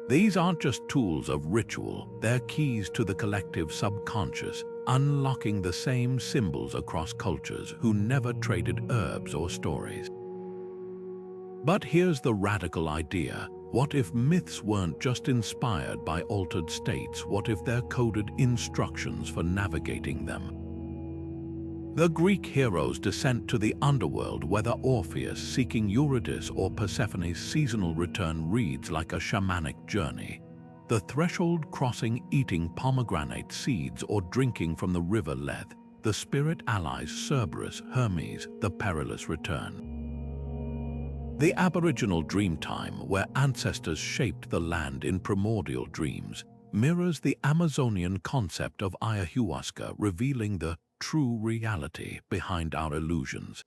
These aren't just tools of ritual, they're keys to the collective subconscious, unlocking the same symbols across cultures who never traded herbs or stories. But here's the radical idea. What if myths weren't just inspired by altered states? What if they're coded instructions for navigating them? The Greek hero's descent to the underworld, whether Orpheus seeking Eurydice or Persephone's seasonal return, reads like a shamanic journey. The threshold crossing, eating pomegranate seeds or drinking from the river Lethe, the spirit allies Cerberus, Hermes, the perilous return. The Aboriginal dreamtime, where ancestors shaped the land in primordial dreams, mirrors the Amazonian concept of ayahuasca, revealing the true reality behind our illusions.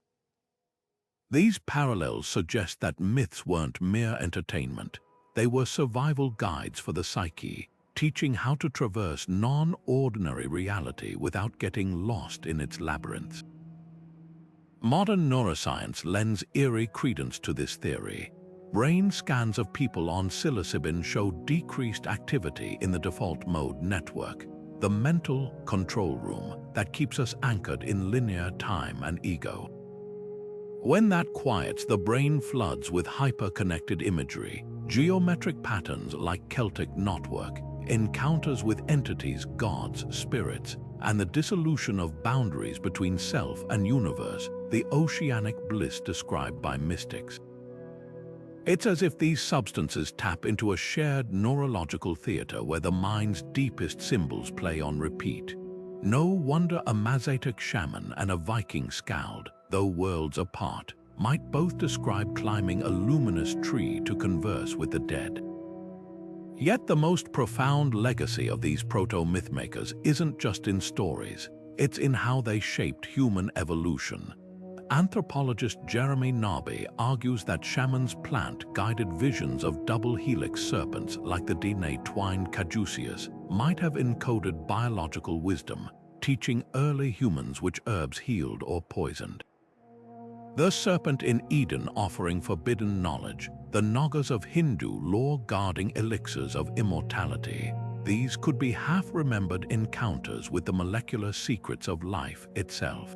These parallels suggest that myths weren't mere entertainment. They were survival guides for the psyche, teaching how to traverse non-ordinary reality without getting lost in its labyrinths. Modern neuroscience lends eerie credence to this theory. Brain scans of people on psilocybin show decreased activity in the default mode network, the mental control room that keeps us anchored in linear time and ego. When that quiets, the brain floods with hyper-connected imagery, geometric patterns like Celtic knotwork, encounters with entities, gods, spirits, and the dissolution of boundaries between self and universe, the oceanic bliss described by mystics. It's as if these substances tap into a shared neurological theater where the mind's deepest symbols play on repeat. No wonder a Mazatek shaman and a Viking skald, though worlds apart, might both describe climbing a luminous tree to converse with the dead. Yet the most profound legacy of these proto-mythmakers isn't just in stories, it's in how they shaped human evolution. Anthropologist Jeremy Narby argues that shamans plant-guided visions of double-helix serpents like the DNA-twined caduceus might have encoded biological wisdom, teaching early humans which herbs healed or poisoned. The serpent in Eden offering forbidden knowledge, the Nagas of Hindu lore guarding elixirs of immortality. These could be half-remembered encounters with the molecular secrets of life itself.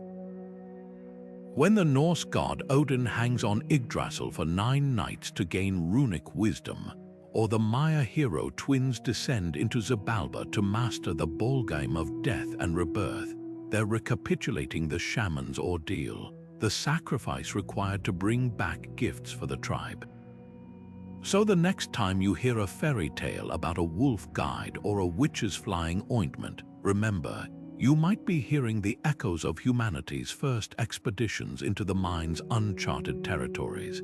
When the Norse god Odin hangs on Yggdrasil for 9 nights to gain runic wisdom, or the Maya hero twins descend into Xibalba to master the ballgame of death and rebirth, they're recapitulating the shaman's ordeal, the sacrifice required to bring back gifts for the tribe. So the next time you hear a fairy tale about a wolf guide or a witch's flying ointment, remember, you might be hearing the echoes of humanity's first expeditions into the mind's uncharted territories.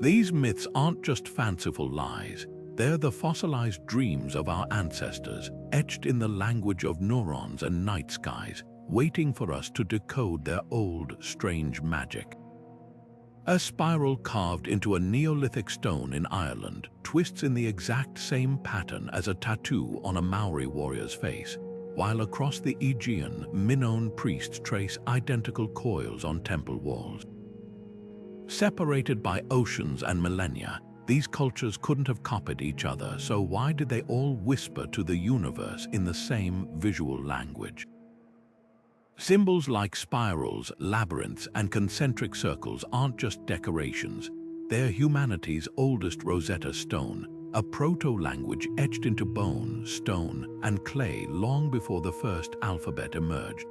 These myths aren't just fanciful lies, they're the fossilized dreams of our ancestors, etched in the language of neurons and night skies, waiting for us to decode their old, strange magic. A spiral carved into a Neolithic stone in Ireland twists in the exact same pattern as a tattoo on a Maori warrior's face, while across the Aegean, Minoan priests trace identical coils on temple walls. Separated by oceans and millennia, these cultures couldn't have copied each other, so why did they all whisper to the universe in the same visual language? Symbols like spirals, labyrinths, and concentric circles aren't just decorations. They're humanity's oldest Rosetta Stone, a proto-language etched into bone, stone, and clay long before the first alphabet emerged.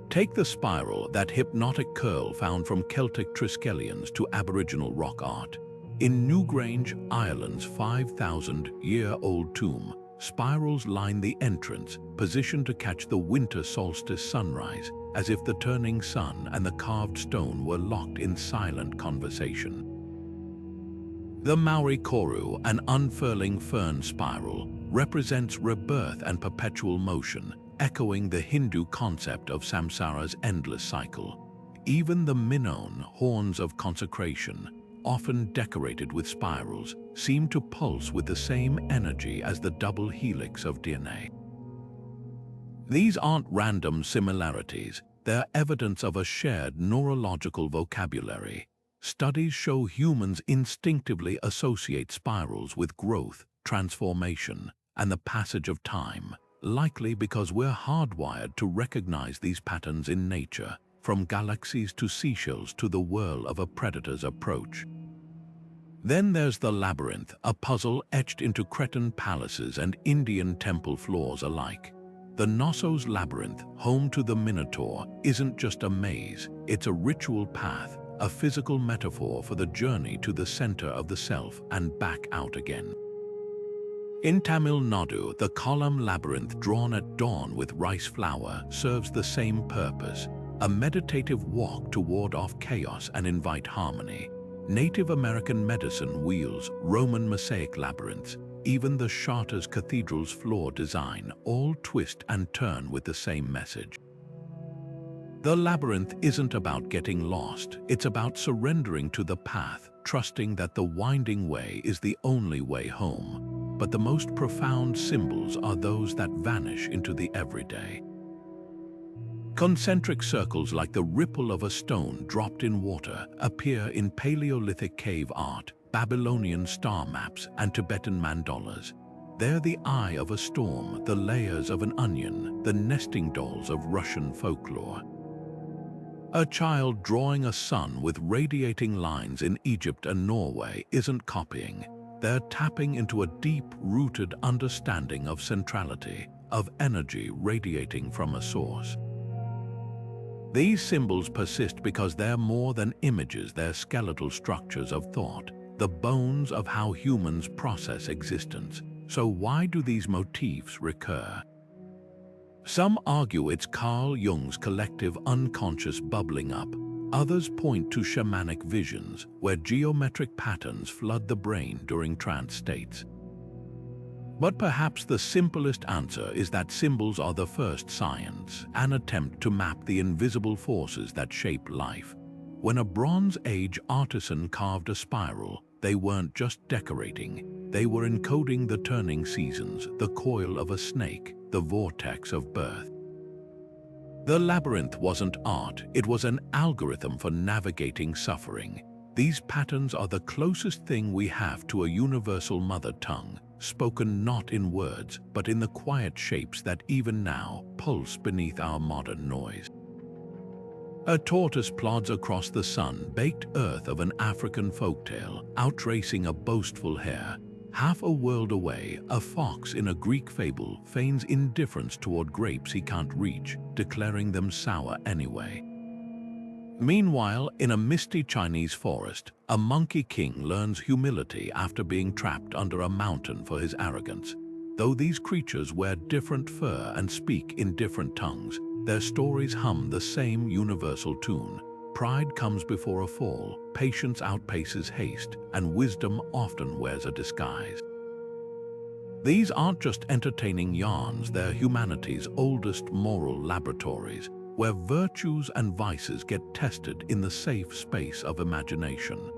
Take the spiral, that hypnotic curl found from Celtic Triskelions to Aboriginal rock art. In Newgrange, Ireland's 5,000-year-old tomb, spirals line the entrance, positioned to catch the winter solstice sunrise, as if the turning sun and the carved stone were locked in silent conversation. The Maori koru, an unfurling fern spiral, represents rebirth and perpetual motion, echoing the Hindu concept of samsara's endless cycle. Even the Minoan horns of consecration, often decorated with spirals, seem to pulse with the same energy as the double helix of DNA. These aren't random similarities, they're evidence of a shared neurological vocabulary. Studies show humans instinctively associate spirals with growth, transformation, and the passage of time, likely because we're hardwired to recognize these patterns in nature, from galaxies to seashells to the whirl of a predator's approach. Then there's the labyrinth, a puzzle etched into Cretan palaces and Indian temple floors alike. The Knossos labyrinth, home to the Minotaur, isn't just a maze, it's a ritual path, a physical metaphor for the journey to the center of the self and back out again. In Tamil Nadu, the column labyrinth drawn at dawn with rice flour serves the same purpose, a meditative walk to ward off chaos and invite harmony. Native American medicine wheels, Roman mosaic labyrinths, even the Chartres Cathedral's floor design all twist and turn with the same message. The labyrinth isn't about getting lost, it's about surrendering to the path, trusting that the winding way is the only way home. But the most profound symbols are those that vanish into the everyday. Concentric circles like the ripple of a stone dropped in water appear in Paleolithic cave art, Babylonian star maps, and Tibetan mandalas. They're the eye of a storm, the layers of an onion, the nesting dolls of Russian folklore. A child drawing a sun with radiating lines in Egypt and Norway isn't copying. They're tapping into a deep-rooted understanding of centrality, of energy radiating from a source. These symbols persist because they're more than images, they're skeletal structures of thought, the bones of how humans process existence. So why do these motifs recur? Some argue it's Carl Jung's collective unconscious bubbling up. Others point to shamanic visions, where geometric patterns flood the brain during trance states. But perhaps the simplest answer is that symbols are the first science, an attempt to map the invisible forces that shape life. When a Bronze Age artisan carved a spiral, they weren't just decorating, they were encoding the turning seasons, the coil of a snake, the vortex of birth. The labyrinth wasn't art, it was an algorithm for navigating suffering. These patterns are the closest thing we have to a universal mother tongue, spoken not in words, but in the quiet shapes that even now pulse beneath our modern noise. A tortoise plods across the sun-baked earth of an African folktale, outracing a boastful hare. Half a world away, a fox in a Greek fable feigns indifference toward grapes he can't reach, declaring them sour anyway. Meanwhile, in a misty Chinese forest, a monkey king learns humility after being trapped under a mountain for his arrogance. Though these creatures wear different fur and speak in different tongues, their stories hum the same universal tune. Pride comes before a fall, patience outpaces haste, and wisdom often wears a disguise. These aren't just entertaining yarns, they're humanity's oldest moral laboratories, where virtues and vices get tested in the safe space of imagination.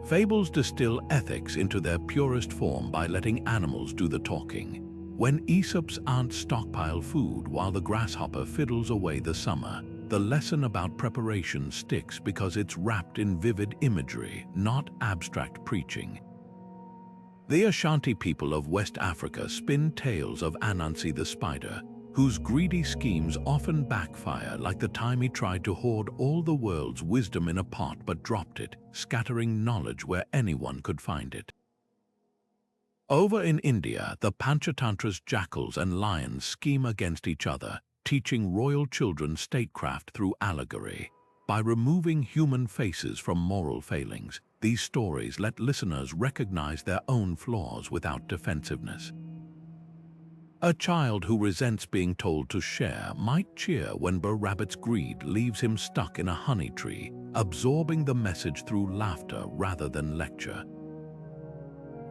Fables distill ethics into their purest form by letting animals do the talking. When Aesop's ants stockpile food while the grasshopper fiddles away the summer, the lesson about preparation sticks because it's wrapped in vivid imagery, not abstract preaching. The Ashanti people of West Africa spin tales of Anansi the spider, whose greedy schemes often backfire, like the time he tried to hoard all the world's wisdom in a pot but dropped it, scattering knowledge where anyone could find it. Over in India, the Panchatantra's jackals and lions scheme against each other, teaching royal children statecraft through allegory. By removing human faces from moral failings, these stories let listeners recognize their own flaws without defensiveness. A child who resents being told to share might cheer when Brer Rabbit's greed leaves him stuck in a honey tree, absorbing the message through laughter rather than lecture.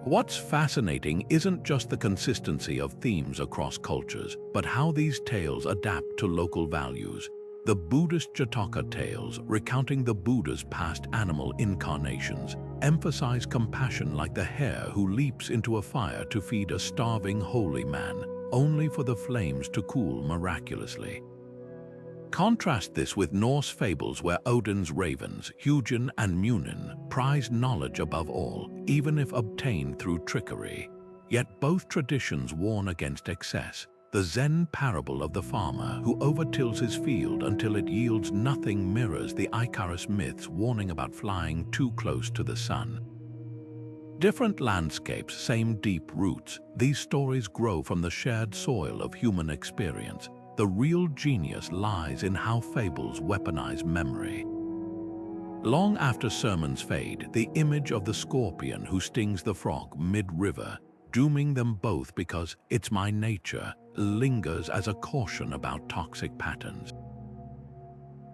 What's fascinating isn't just the consistency of themes across cultures, but how these tales adapt to local values. The Buddhist Jataka tales, recounting the Buddha's past animal incarnations, emphasize compassion like the hare who leaps into a fire to feed a starving holy man, only for the flames to cool miraculously. Contrast this with Norse fables where Odin's ravens, Hugin and Munin, prize knowledge above all, even if obtained through trickery. Yet both traditions warn against excess. The Zen parable of the farmer who overtills his field until it yields nothing mirrors the Icarus myths warning about flying too close to the sun. Different landscapes, same deep roots, these stories grow from the shared soil of human experience. The real genius lies in how fables weaponize memory. Long after sermons fade, the image of the scorpion who stings the frog mid-river, dooming them both because it's my nature, lingers as a caution about toxic patterns.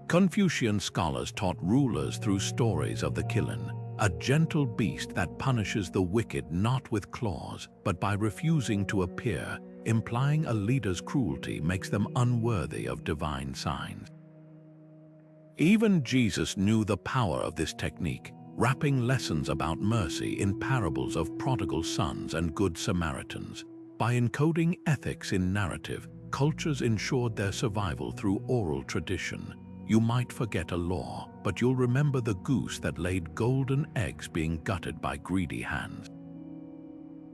Confucian scholars taught rulers through stories of the Qilin, a gentle beast that punishes the wicked not with claws, but by refusing to appear, implying a leader's cruelty makes them unworthy of divine signs. Even Jesus knew the power of this technique, wrapping lessons about mercy in parables of prodigal sons and good Samaritans. By encoding ethics in narrative, cultures ensured their survival through oral tradition. You might forget a law, but you'll remember the goose that laid golden eggs being gutted by greedy hands.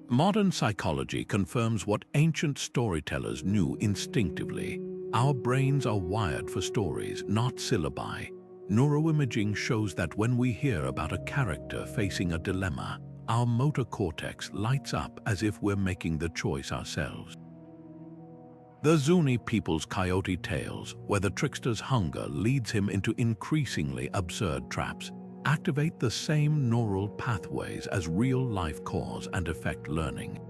Modern psychology confirms what ancient storytellers knew instinctively. Our brains are wired for stories, not syllabi. Neuroimaging shows that when we hear about a character facing a dilemma, our motor cortex lights up as if we're making the choice ourselves. The Zuni people's Coyote tales, where the trickster's hunger leads him into increasingly absurd traps, activate the same neural pathways as real-life cause and effect learning.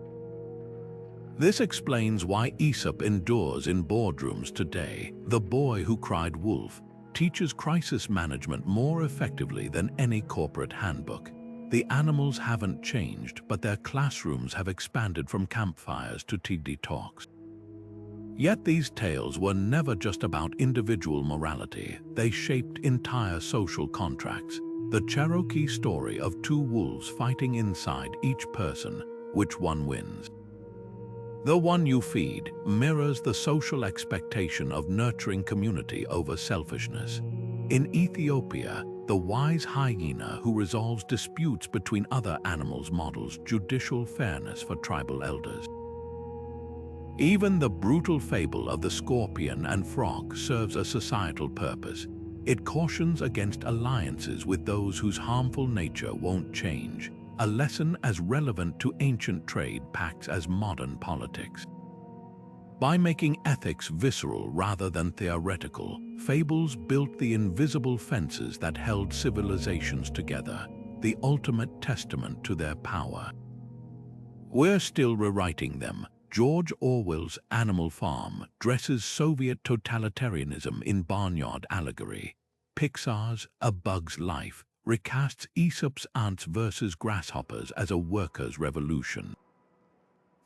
This explains why Aesop endures in boardrooms today. The boy who cried wolf teaches crisis management more effectively than any corporate handbook. The animals haven't changed, but their classrooms have expanded from campfires to TED Talks. Yet these tales were never just about individual morality. They shaped entire social contracts. The Cherokee story of two wolves fighting inside each person. Which one wins? The one you feed mirrors the social expectation of nurturing community over selfishness. In Ethiopia, the wise hyena who resolves disputes between other animals models judicial fairness for tribal elders. Even the brutal fable of the scorpion and frog serves a societal purpose. It cautions against alliances with those whose harmful nature won't change. A lesson as relevant to ancient trade pacts as modern politics. By making ethics visceral rather than theoretical, fables built the invisible fences that held civilizations together, the ultimate testament to their power. We're still rewriting them. George Orwell's Animal Farm dresses Soviet totalitarianism in barnyard allegory. Pixar's A Bug's Life recasts Aesop's ants versus grasshoppers as a workers' revolution.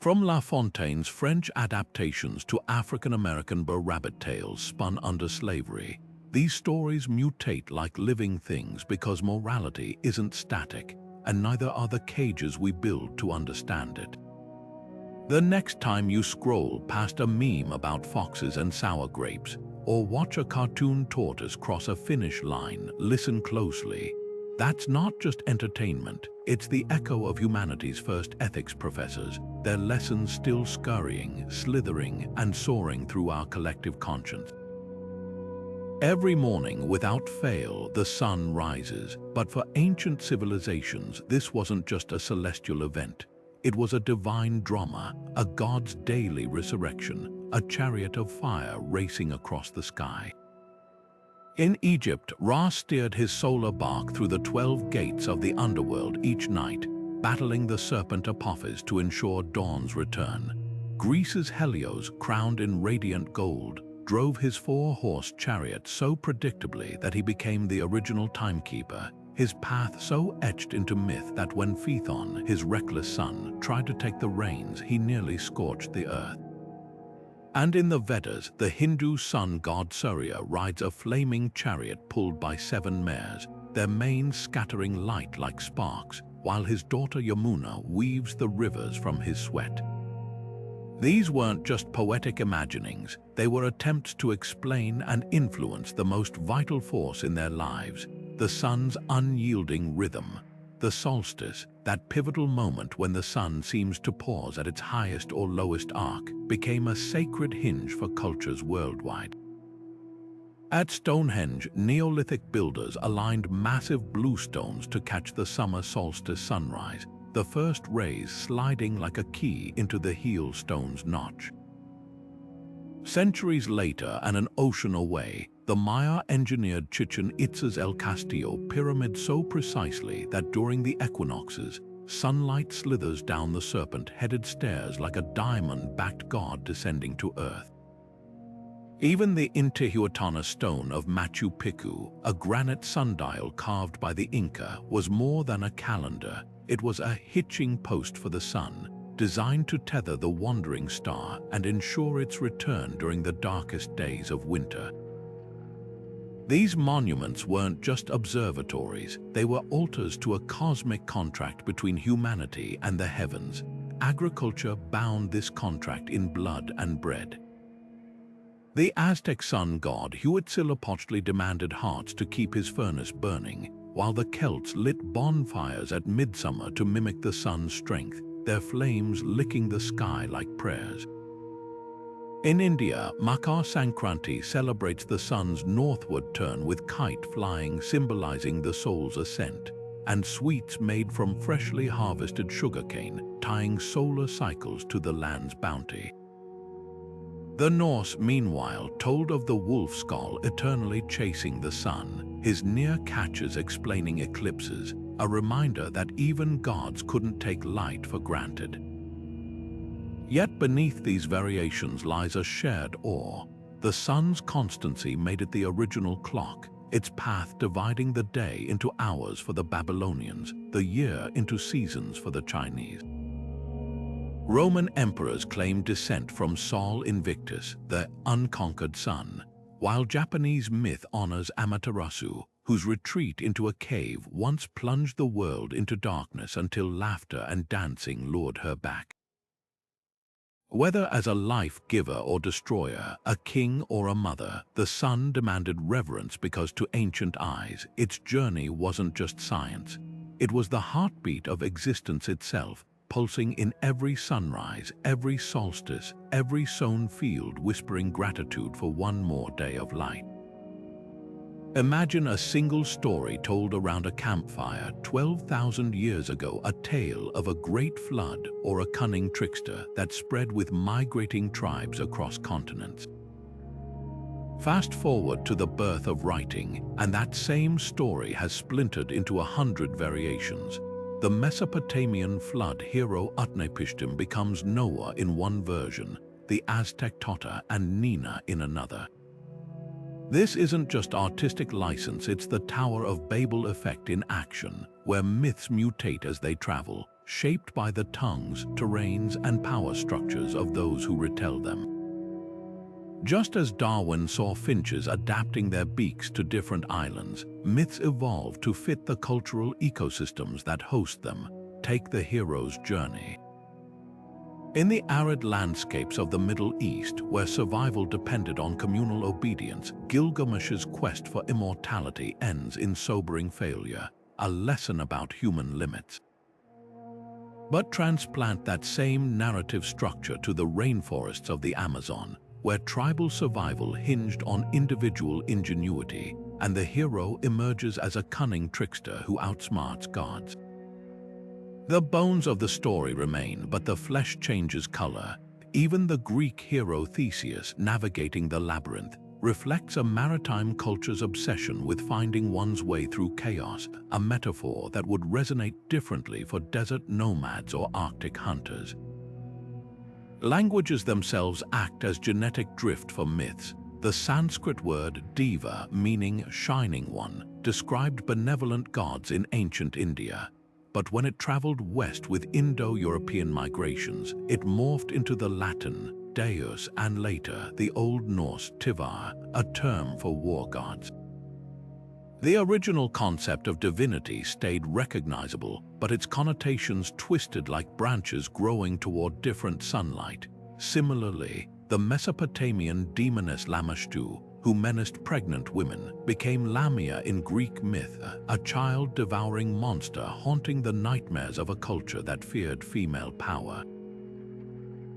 From La Fontaine's French adaptations to African-American rabbit tales spun under slavery, these stories mutate like living things because morality isn't static, and neither are the cages we build to understand it. The next time you scroll past a meme about foxes and sour grapes, or watch a cartoon tortoise cross a finish line, listen closely. That's not just entertainment, it's the echo of humanity's first ethics professors, their lessons still scurrying, slithering, and soaring through our collective conscience. Every morning, without fail, the sun rises, but for ancient civilizations, this wasn't just a celestial event. It was a divine drama, a god's daily resurrection, a chariot of fire racing across the sky. In Egypt, Ra steered his solar bark through the 12 gates of the underworld each night, battling the serpent Apophis to ensure dawn's return. Greece's Helios, crowned in radiant gold, drove his 4-horse chariot so predictably that he became the original timekeeper, his path so etched into myth that when Phaethon, his reckless son, tried to take the reins, he nearly scorched the earth. And in the Vedas, the Hindu sun god Surya rides a flaming chariot pulled by 7 mares, their manes scattering light like sparks, while his daughter Yamuna weaves the rivers from his sweat. These weren't just poetic imaginings, they were attempts to explain and influence the most vital force in their lives, the sun's unyielding rhythm. The solstice, that pivotal moment when the sun seems to pause at its highest or lowest arc, became a sacred hinge for cultures worldwide. At Stonehenge, Neolithic builders aligned massive blue stones to catch the summer solstice sunrise, the first rays sliding like a key into the heel stone's notch. Centuries later and an ocean away, the Maya engineered Chichen Itza's El Castillo pyramid so precisely that during the equinoxes, sunlight slithers down the serpent-headed stairs like a diamond-backed god descending to earth. Even the Intihuatana stone of Machu Picchu, a granite sundial carved by the Inca, was more than a calendar. It was a hitching post for the sun, designed to tether the wandering star and ensure its return during the darkest days of winter. These monuments weren't just observatories, they were altars to a cosmic contract between humanity and the heavens. Agriculture bound this contract in blood and bread. The Aztec sun god Huitzilopochtli demanded hearts to keep his furnace burning, while the Celts lit bonfires at midsummer to mimic the sun's strength, their flames licking the sky like prayers. In India, Makar Sankranti celebrates the sun's northward turn with kite flying symbolizing the soul's ascent, and sweets made from freshly harvested sugarcane, tying solar cycles to the land's bounty. The Norse, meanwhile, told of the wolf skull eternally chasing the sun, his near catches explaining eclipses, a reminder that even gods couldn't take light for granted. Yet beneath these variations lies a shared awe. The sun's constancy made it the original clock, its path dividing the day into hours for the Babylonians, the year into seasons for the Chinese. Roman emperors claimed descent from Sol Invictus, the unconquered sun, while Japanese myth honors Amaterasu, whose retreat into a cave once plunged the world into darkness until laughter and dancing lured her back. Whether as a life giver or destroyer, a king or a mother, the sun demanded reverence because to ancient eyes, its journey wasn't just science. It was the heartbeat of existence itself, pulsing in every sunrise, every solstice, every sown field whispering gratitude for one more day of light. Imagine a single story told around a campfire 12,000 years ago, a tale of a great flood or a cunning trickster that spread with migrating tribes across continents. Fast forward to the birth of writing, and that same story has splintered into 100 variations. The Mesopotamian flood hero Utnapishtim becomes Noah in one version, the Aztec Tota and Nina in another. This isn't just artistic license, it's the Tower of Babel effect in action, where myths mutate as they travel, shaped by the tongues, terrains, and power structures of those who retell them. Just as Darwin saw finches adapting their beaks to different islands, myths evolve to fit the cultural ecosystems that host them. Take the hero's journey. In the arid landscapes of the Middle East, where survival depended on communal obedience, Gilgamesh's quest for immortality ends in sobering failure, a lesson about human limits. But transplant that same narrative structure to the rainforests of the Amazon, where tribal survival hinged on individual ingenuity, and the hero emerges as a cunning trickster who outsmarts gods. The bones of the story remain, but the flesh changes color. Even the Greek hero Theseus, navigating the labyrinth, reflects a maritime culture's obsession with finding one's way through chaos, a metaphor that would resonate differently for desert nomads or Arctic hunters. Languages themselves act as genetic drift for myths. The Sanskrit word diva, meaning shining one, described benevolent gods in ancient India. But when it traveled west with Indo-European migrations, it morphed into the Latin deus and later the Old Norse tivar, a term for war gods. The original concept of divinity stayed recognizable, but its connotations twisted like branches growing toward different sunlight. Similarly, the Mesopotamian demoness Lamashtu, who menaced pregnant women, became Lamia in Greek myth, a child-devouring monster haunting the nightmares of a culture that feared female power.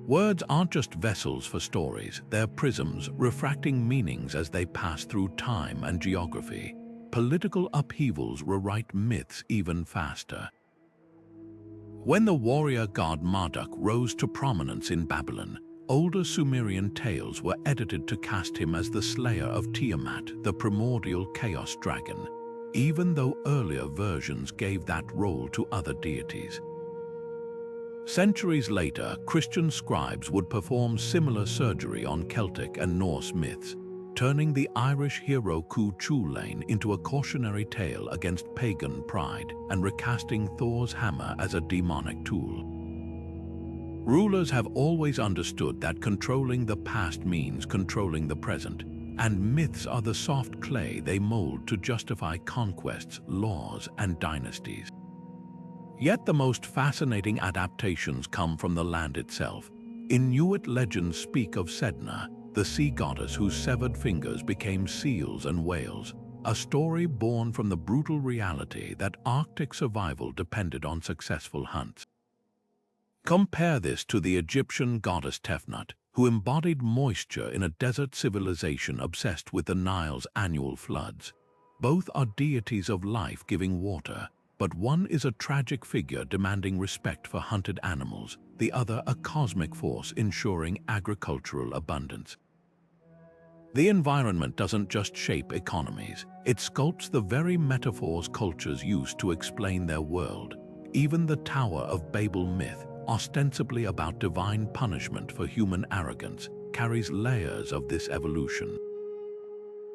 Words aren't just vessels for stories, they're prisms refracting meanings as they pass through time and geography. Political upheavals rewrite myths even faster. When the warrior god Marduk rose to prominence in Babylon, older Sumerian tales were edited to cast him as the slayer of Tiamat, the primordial chaos dragon, even though earlier versions gave that role to other deities. Centuries later, Christian scribes would perform similar surgery on Celtic and Norse myths, turning the Irish hero Cuchulainn into a cautionary tale against pagan pride and recasting Thor's hammer as a demonic tool. Rulers have always understood that controlling the past means controlling the present, and myths are the soft clay they mold to justify conquests, laws, and dynasties. Yet the most fascinating adaptations come from the land itself. Inuit legends speak of Sedna, the sea goddess whose severed fingers became seals and whales, a story born from the brutal reality that Arctic survival depended on successful hunts. Compare this to the Egyptian goddess Tefnut, who embodied moisture in a desert civilization obsessed with the Nile's annual floods. Both are deities of life giving water, but one is a tragic figure demanding respect for hunted animals, the other a cosmic force ensuring agricultural abundance. The environment doesn't just shape economies, it sculpts the very metaphors cultures use to explain their world. Even the Tower of Babel myth, ostensibly about divine punishment for human arrogance, carries layers of this evolution.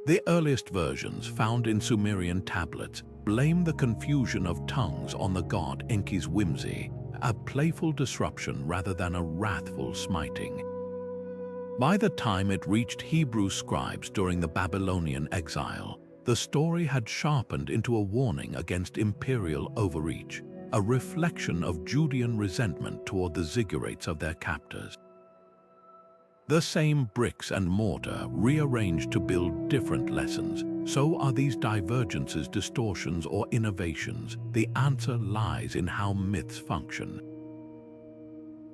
The earliest versions, found in Sumerian tablets, blame the confusion of tongues on the god Enki's whimsy, a playful disruption rather than a wrathful smiting. By the time it reached Hebrew scribes during the Babylonian exile, the story had sharpened into a warning against imperial overreach, a reflection of Judean resentment toward the ziggurats of their captors. The same bricks and mortar rearranged to build different lessons, so are these divergences distortions or innovations? The answer lies in how myths function.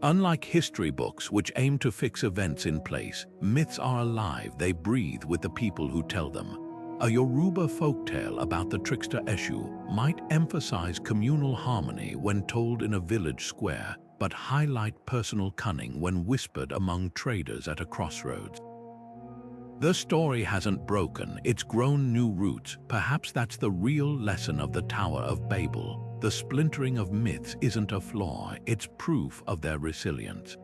Unlike history books which aim to fix events in place, myths are alive, they breathe with the people who tell them. A Yoruba folktale about the trickster Eshu might emphasize communal harmony when told in a village square, but highlight personal cunning when whispered among traders at a crossroads. The story hasn't broken, it's grown new roots. Perhaps that's the real lesson of the Tower of Babel. The splintering of myths isn't a flaw, it's proof of their resilience.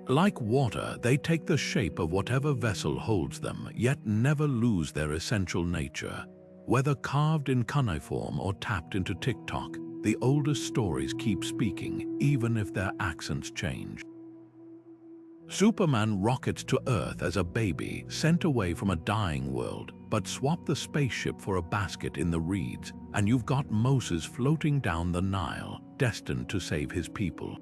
Like water, they take the shape of whatever vessel holds them, yet never lose their essential nature. Whether carved in cuneiform or tapped into TikTok, the oldest stories keep speaking, even if their accents change. Superman rockets to Earth as a baby, sent away from a dying world, but swap the spaceship for a basket in the reeds, and you've got Moses floating down the Nile, destined to save his people.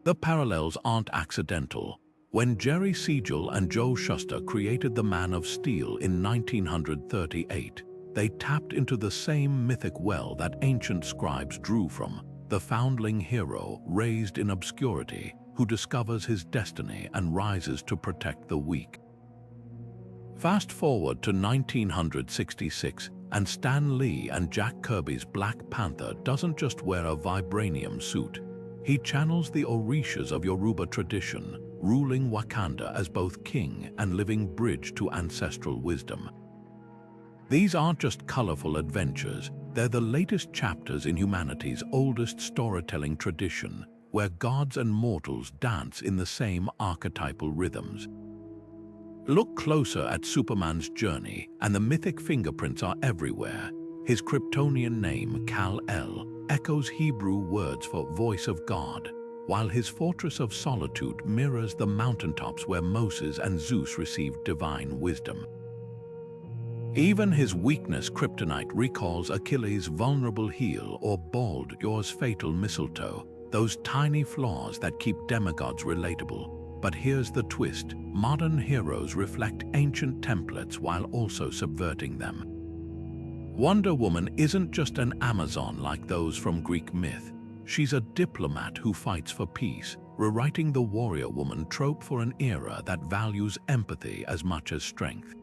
The parallels aren't accidental. When Jerry Siegel and Joe Shuster created the Man of Steel in 1938, they tapped into the same mythic well that ancient scribes drew from, the foundling hero raised in obscurity, who discovers his destiny and rises to protect the weak. Fast forward to 1966, and Stan Lee and Jack Kirby's Black Panther doesn't just wear a vibranium suit. He channels the Orishas of Yoruba tradition, ruling Wakanda as both king and living bridge to ancestral wisdom. These aren't just colorful adventures, they're the latest chapters in humanity's oldest storytelling tradition, where gods and mortals dance in the same archetypal rhythms. Look closer at Superman's journey, and the mythic fingerprints are everywhere. His Kryptonian name, Kal-El, echoes Hebrew words for voice of God, while his fortress of solitude mirrors the mountaintops where Moses and Zeus received divine wisdom. Even his weakness, kryptonite, recalls Achilles' vulnerable heel or Baldur's fatal mistletoe, those tiny flaws that keep demigods relatable. But here's the twist: modern heroes reflect ancient templates while also subverting them. Wonder Woman isn't just an Amazon like those from Greek myth. She's a diplomat who fights for peace, rewriting the warrior woman trope for an era that values empathy as much as strength.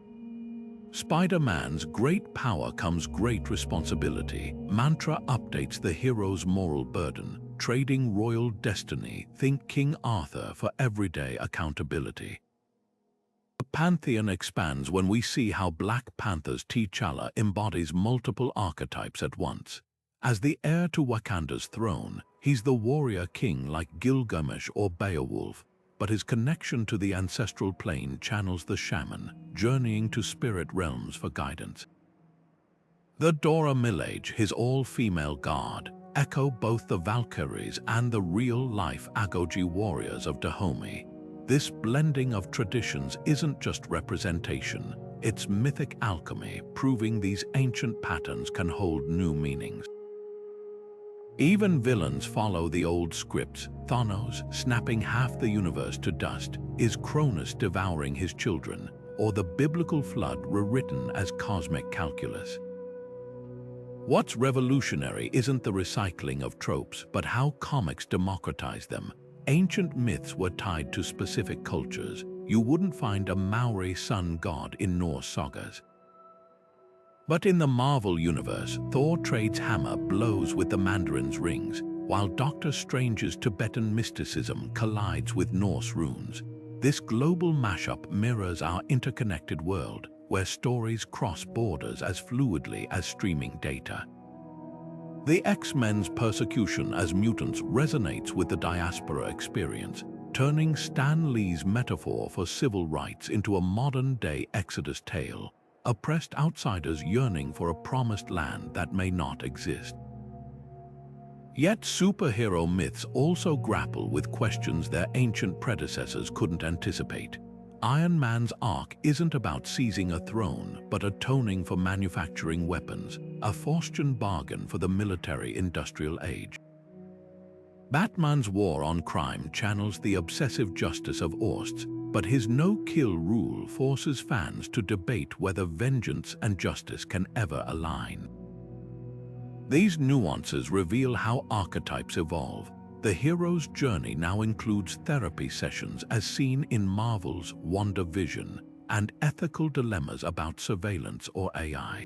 Spider-Man's great power comes great responsibility mantra updates the hero's moral burden, trading royal destiny, think King Arthur, for everyday accountability. The pantheon expands when we see how Black Panther's T'Challa embodies multiple archetypes at once. As the heir to Wakanda's throne, he's the warrior king like Gilgamesh or Beowulf, but his connection to the ancestral plane channels the shaman, journeying to spirit realms for guidance. The Dora Milaje, his all-female guard, echo both the Valkyries and the real-life Agoji warriors of Dahomey. This blending of traditions isn't just representation, it's mythic alchemy, proving these ancient patterns can hold new meanings. Even villains follow the old scripts. Thanos, snapping half the universe to dust, is Cronus devouring his children, or the biblical flood rewritten as cosmic calculus. What's revolutionary isn't the recycling of tropes, but how comics democratize them. Ancient myths were tied to specific cultures. You wouldn't find a Maori sun god in Norse sagas. But in the Marvel universe, Thor trades hammer blows with the Mandarin's rings, while Doctor Strange's Tibetan mysticism collides with Norse runes. This global mashup mirrors our interconnected world, where stories cross borders as fluidly as streaming data. The X-Men's persecution as mutants resonates with the diaspora experience, turning Stan Lee's metaphor for civil rights into a modern-day Exodus tale. Oppressed outsiders yearning for a promised land that may not exist. Yet superhero myths also grapple with questions their ancient predecessors couldn't anticipate. Iron Man's arc isn't about seizing a throne, but atoning for manufacturing weapons, a Faustian bargain for the military-industrial age. Batman's war on crime channels the obsessive justice of Orsts, but his no-kill rule forces fans to debate whether vengeance and justice can ever align. These nuances reveal how archetypes evolve. The hero's journey now includes therapy sessions as seen in Marvel's WandaVision, and ethical dilemmas about surveillance or AI.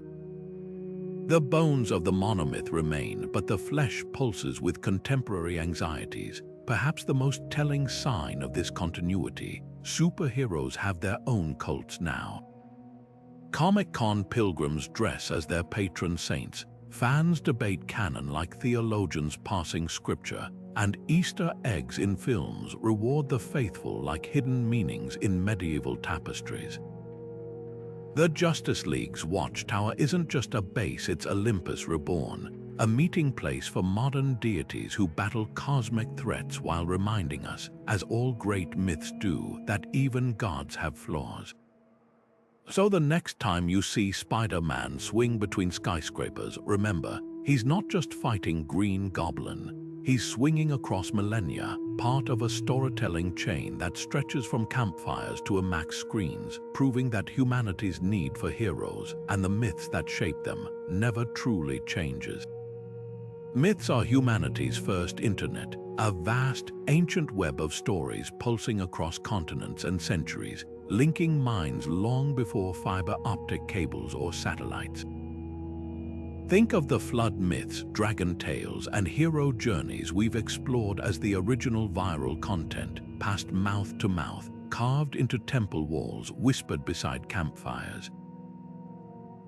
The bones of the monomyth remain, but the flesh pulses with contemporary anxieties. Perhaps the most telling sign of this continuity: superheroes have their own cults now. Comic-Con pilgrims dress as their patron saints, fans debate canon like theologians passing scripture, and Easter eggs in films reward the faithful like hidden meanings in medieval tapestries. The Justice League's watchtower isn't just a base, it's Olympus reborn, a meeting place for modern deities who battle cosmic threats while reminding us, as all great myths do, that even gods have flaws. So the next time you see Spider-Man swing between skyscrapers, remember, he's not just fighting Green Goblin. He's swinging across millennia, part of a storytelling chain that stretches from campfires to IMAX screens, proving that humanity's need for heroes and the myths that shape them never truly changes. Myths are humanity's first internet, a vast, ancient web of stories pulsing across continents and centuries, linking minds long before fiber optic cables or satellites. Think of the flood myths, dragon tales, and hero journeys we've explored as the original viral content, passed mouth to mouth, carved into temple walls, whispered beside campfires.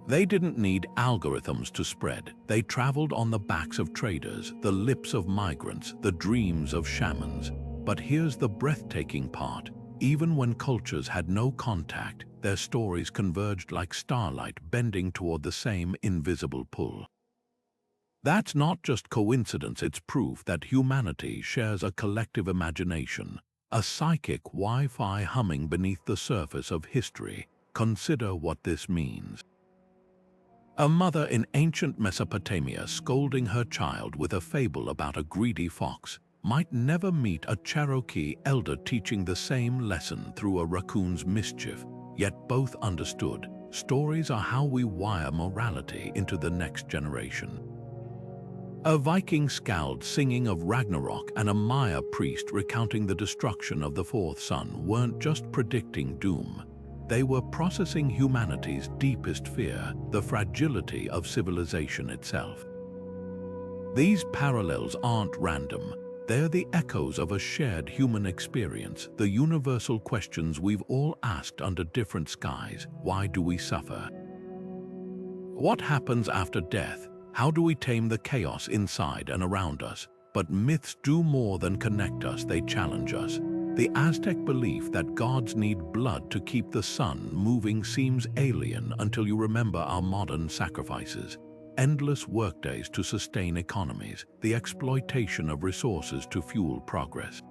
They didn't need algorithms to spread. They traveled on the backs of traders, the lips of migrants, the dreams of shamans. But here's the breathtaking part. Even when cultures had no contact, their stories converged like starlight bending toward the same invisible pull. That's not just coincidence, it's proof that humanity shares a collective imagination, a psychic Wi-Fi humming beneath the surface of history. Consider what this means. A mother in ancient Mesopotamia scolding her child with a fable about a greedy fox might never meet a Cherokee elder teaching the same lesson through a raccoon's mischief, yet both understood. Stories are how we wire morality into the next generation. A Viking skald singing of Ragnarok and a Maya priest recounting the destruction of the fourth sun weren't just predicting doom. They were processing humanity's deepest fear, the fragility of civilization itself. These parallels aren't random. They're the echoes of a shared human experience, the universal questions we've all asked under different skies. Why do we suffer? What happens after death? How do we tame the chaos inside and around us? But myths do more than connect us, they challenge us. The Aztec belief that gods need blood to keep the sun moving seems alien until you remember our modern sacrifices. Endless workdays to sustain economies, the exploitation of resources to fuel progress.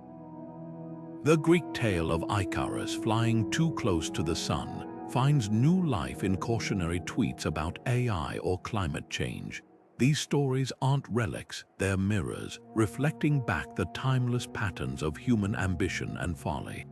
The Greek tale of Icarus flying too close to the sun finds new life in cautionary tweets about AI or climate change. These stories aren't relics, they're mirrors, reflecting back the timeless patterns of human ambition and folly.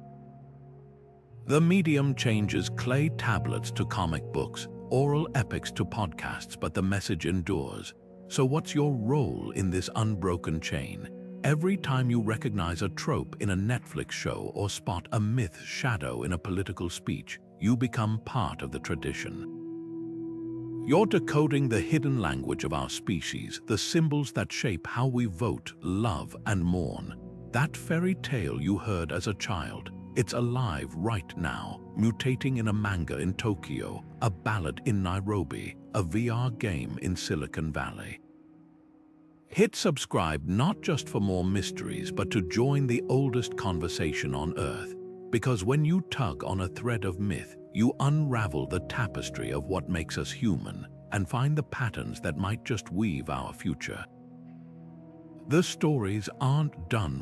The medium changes clay tablets to comic books, oral epics to podcasts, but the message endures. So what's your role in this unbroken chain? Every time you recognize a trope in a Netflix show or spot a myth shadow in a political speech, you become part of the tradition. You're decoding the hidden language of our species, the symbols that shape how we vote, love, and mourn. That fairy tale you heard as a child, it's alive right now, mutating in a manga in Tokyo, a ballad in Nairobi, a VR game in Silicon Valley. Hit subscribe not just for more mysteries, but to join the oldest conversation on Earth. Because when you tug on a thread of myth, you unravel the tapestry of what makes us human and find the patterns that might just weave our future. The stories aren't done